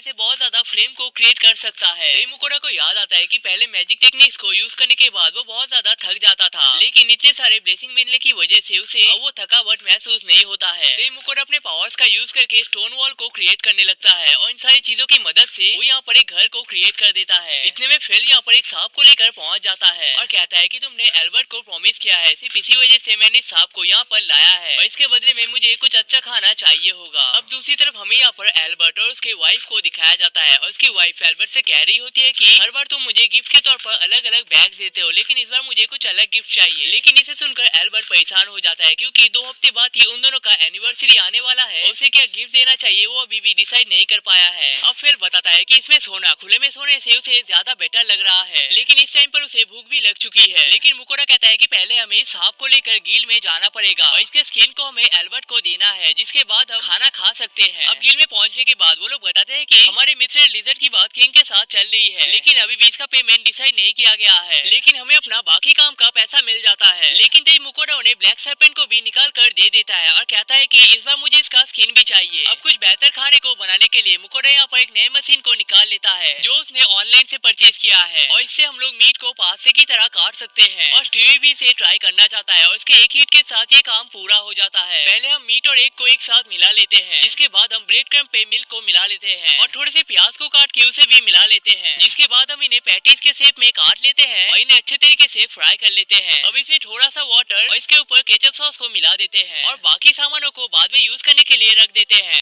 से बहुत ज्यादा फ्लेम को क्रिएट कर सकता है। मुकुरा को याद आता है कि पहले मैजिक टेक्निक्स को यूज करने के बाद वो बहुत ज्यादा थक जाता था, लेकिन इतने सारे ब्लेसिंग मिलने की वजह से उसे अब वो थकावट महसूस नहीं होता है। मुकुरा अपने पावर्स का यूज करके स्टोन वॉल को क्रिएट करने लगता है और इन सारी चीजों की मदद से वो यहाँ पर एक घर को क्रिएट कर देता है। इतने में फेल यहाँ पर एक सांप को लेकर पहुंच जाता है और कहता है कि तुमने एल्बर्ट को प्रॉमिस किया है, सिर्फ इसी वजह से मैंने सांप को यहाँ पर लाया है और इसके बदले में मुझे कुछ अच्छा खाना चाहिए होगा। अब दूसरी तरफ हमें यहाँ पर एल्बर्ट और उसके वाइफ को दिखाया जाता है और उसकी वाइफ एल्बर्ट से कह रही होती है कि हर बार तुम मुझे गिफ्ट के तौर पर अलग अलग बैग्स देते हो, लेकिन इस बार मुझे कुछ अलग गिफ्ट चाहिए। लेकिन इसे सुनकर एल्बर्ट परेशान हो जाता है, क्योंकि 2 हफ्ते बाद ही उन दोनों का एनिवर्सरी आने वाला है। उसे क्या गिफ्ट देना चाहिए वो अभी भी डिसाइड नहीं कर पाया है। अब फेल बताता है कि इसमें सोना खुले में सोने से उसे ज्यादा बेटर लग रहा है, लेकिन इस टाइम पर उसे भूख भी लग चुकी है। लेकिन मुकुरा कहता है कि पहले हमें सांप को लेकर गिल में जाना पड़ेगा और इसके स्किन को हमें एल्बर्ट को देना है, जिसके बाद हम खाना खा सकते हैं। अब गिल में पहुंचने के बाद वो लोग बताते हैं कि हमारे मिस्टर लिजर्ड की बात किंग के साथ चल रही है, लेकिन अभी भी इसका पेमेंट डिसाइड नहीं किया गया है, लेकिन हमें अपना बाकी काम का पैसा मिल जाता है। लेकिन तभी मुकुरा उन्हें ब्लैक सर्पेंट को भी निकाल कर दे देता है और कहता है कि इस बार मुझे इसका स्किन भी चाहिए। अब कुछ बेहतर खाने को बनाने के लिए मुकुरा यहाँ पर एक नए मशीन को निकाल लेता है जो उसने ऑनलाइन से परचेज किया है और इससे हम लोग मीट को पासे की तरह काट सकते हैं। और स्टीवी भी इसे ट्राई करना चाहता है और उसके एक हिट के साथ ये काम पूरा हो जाता है। पहले हम मीट और एग को एक साथ मिला लेते हैं, जिसके बाद हम ब्रेड क्रम्ब पे मिल्क को मिला लेते हैं और थोड़े से प्याज को काट के उसे भी मिला लेते हैं, जिसके बाद हम इन्हें पैटीज के शेप में काट लेते हैं और इन्हें अच्छे तरीके से फ्राई कर लेते हैं। अब इसमें थोड़ा सा वाटर और इसके ऊपर केचप सॉस को मिला देते हैं और बाकी सामानों को बाद में यूज करने के लिए रख देते हैं।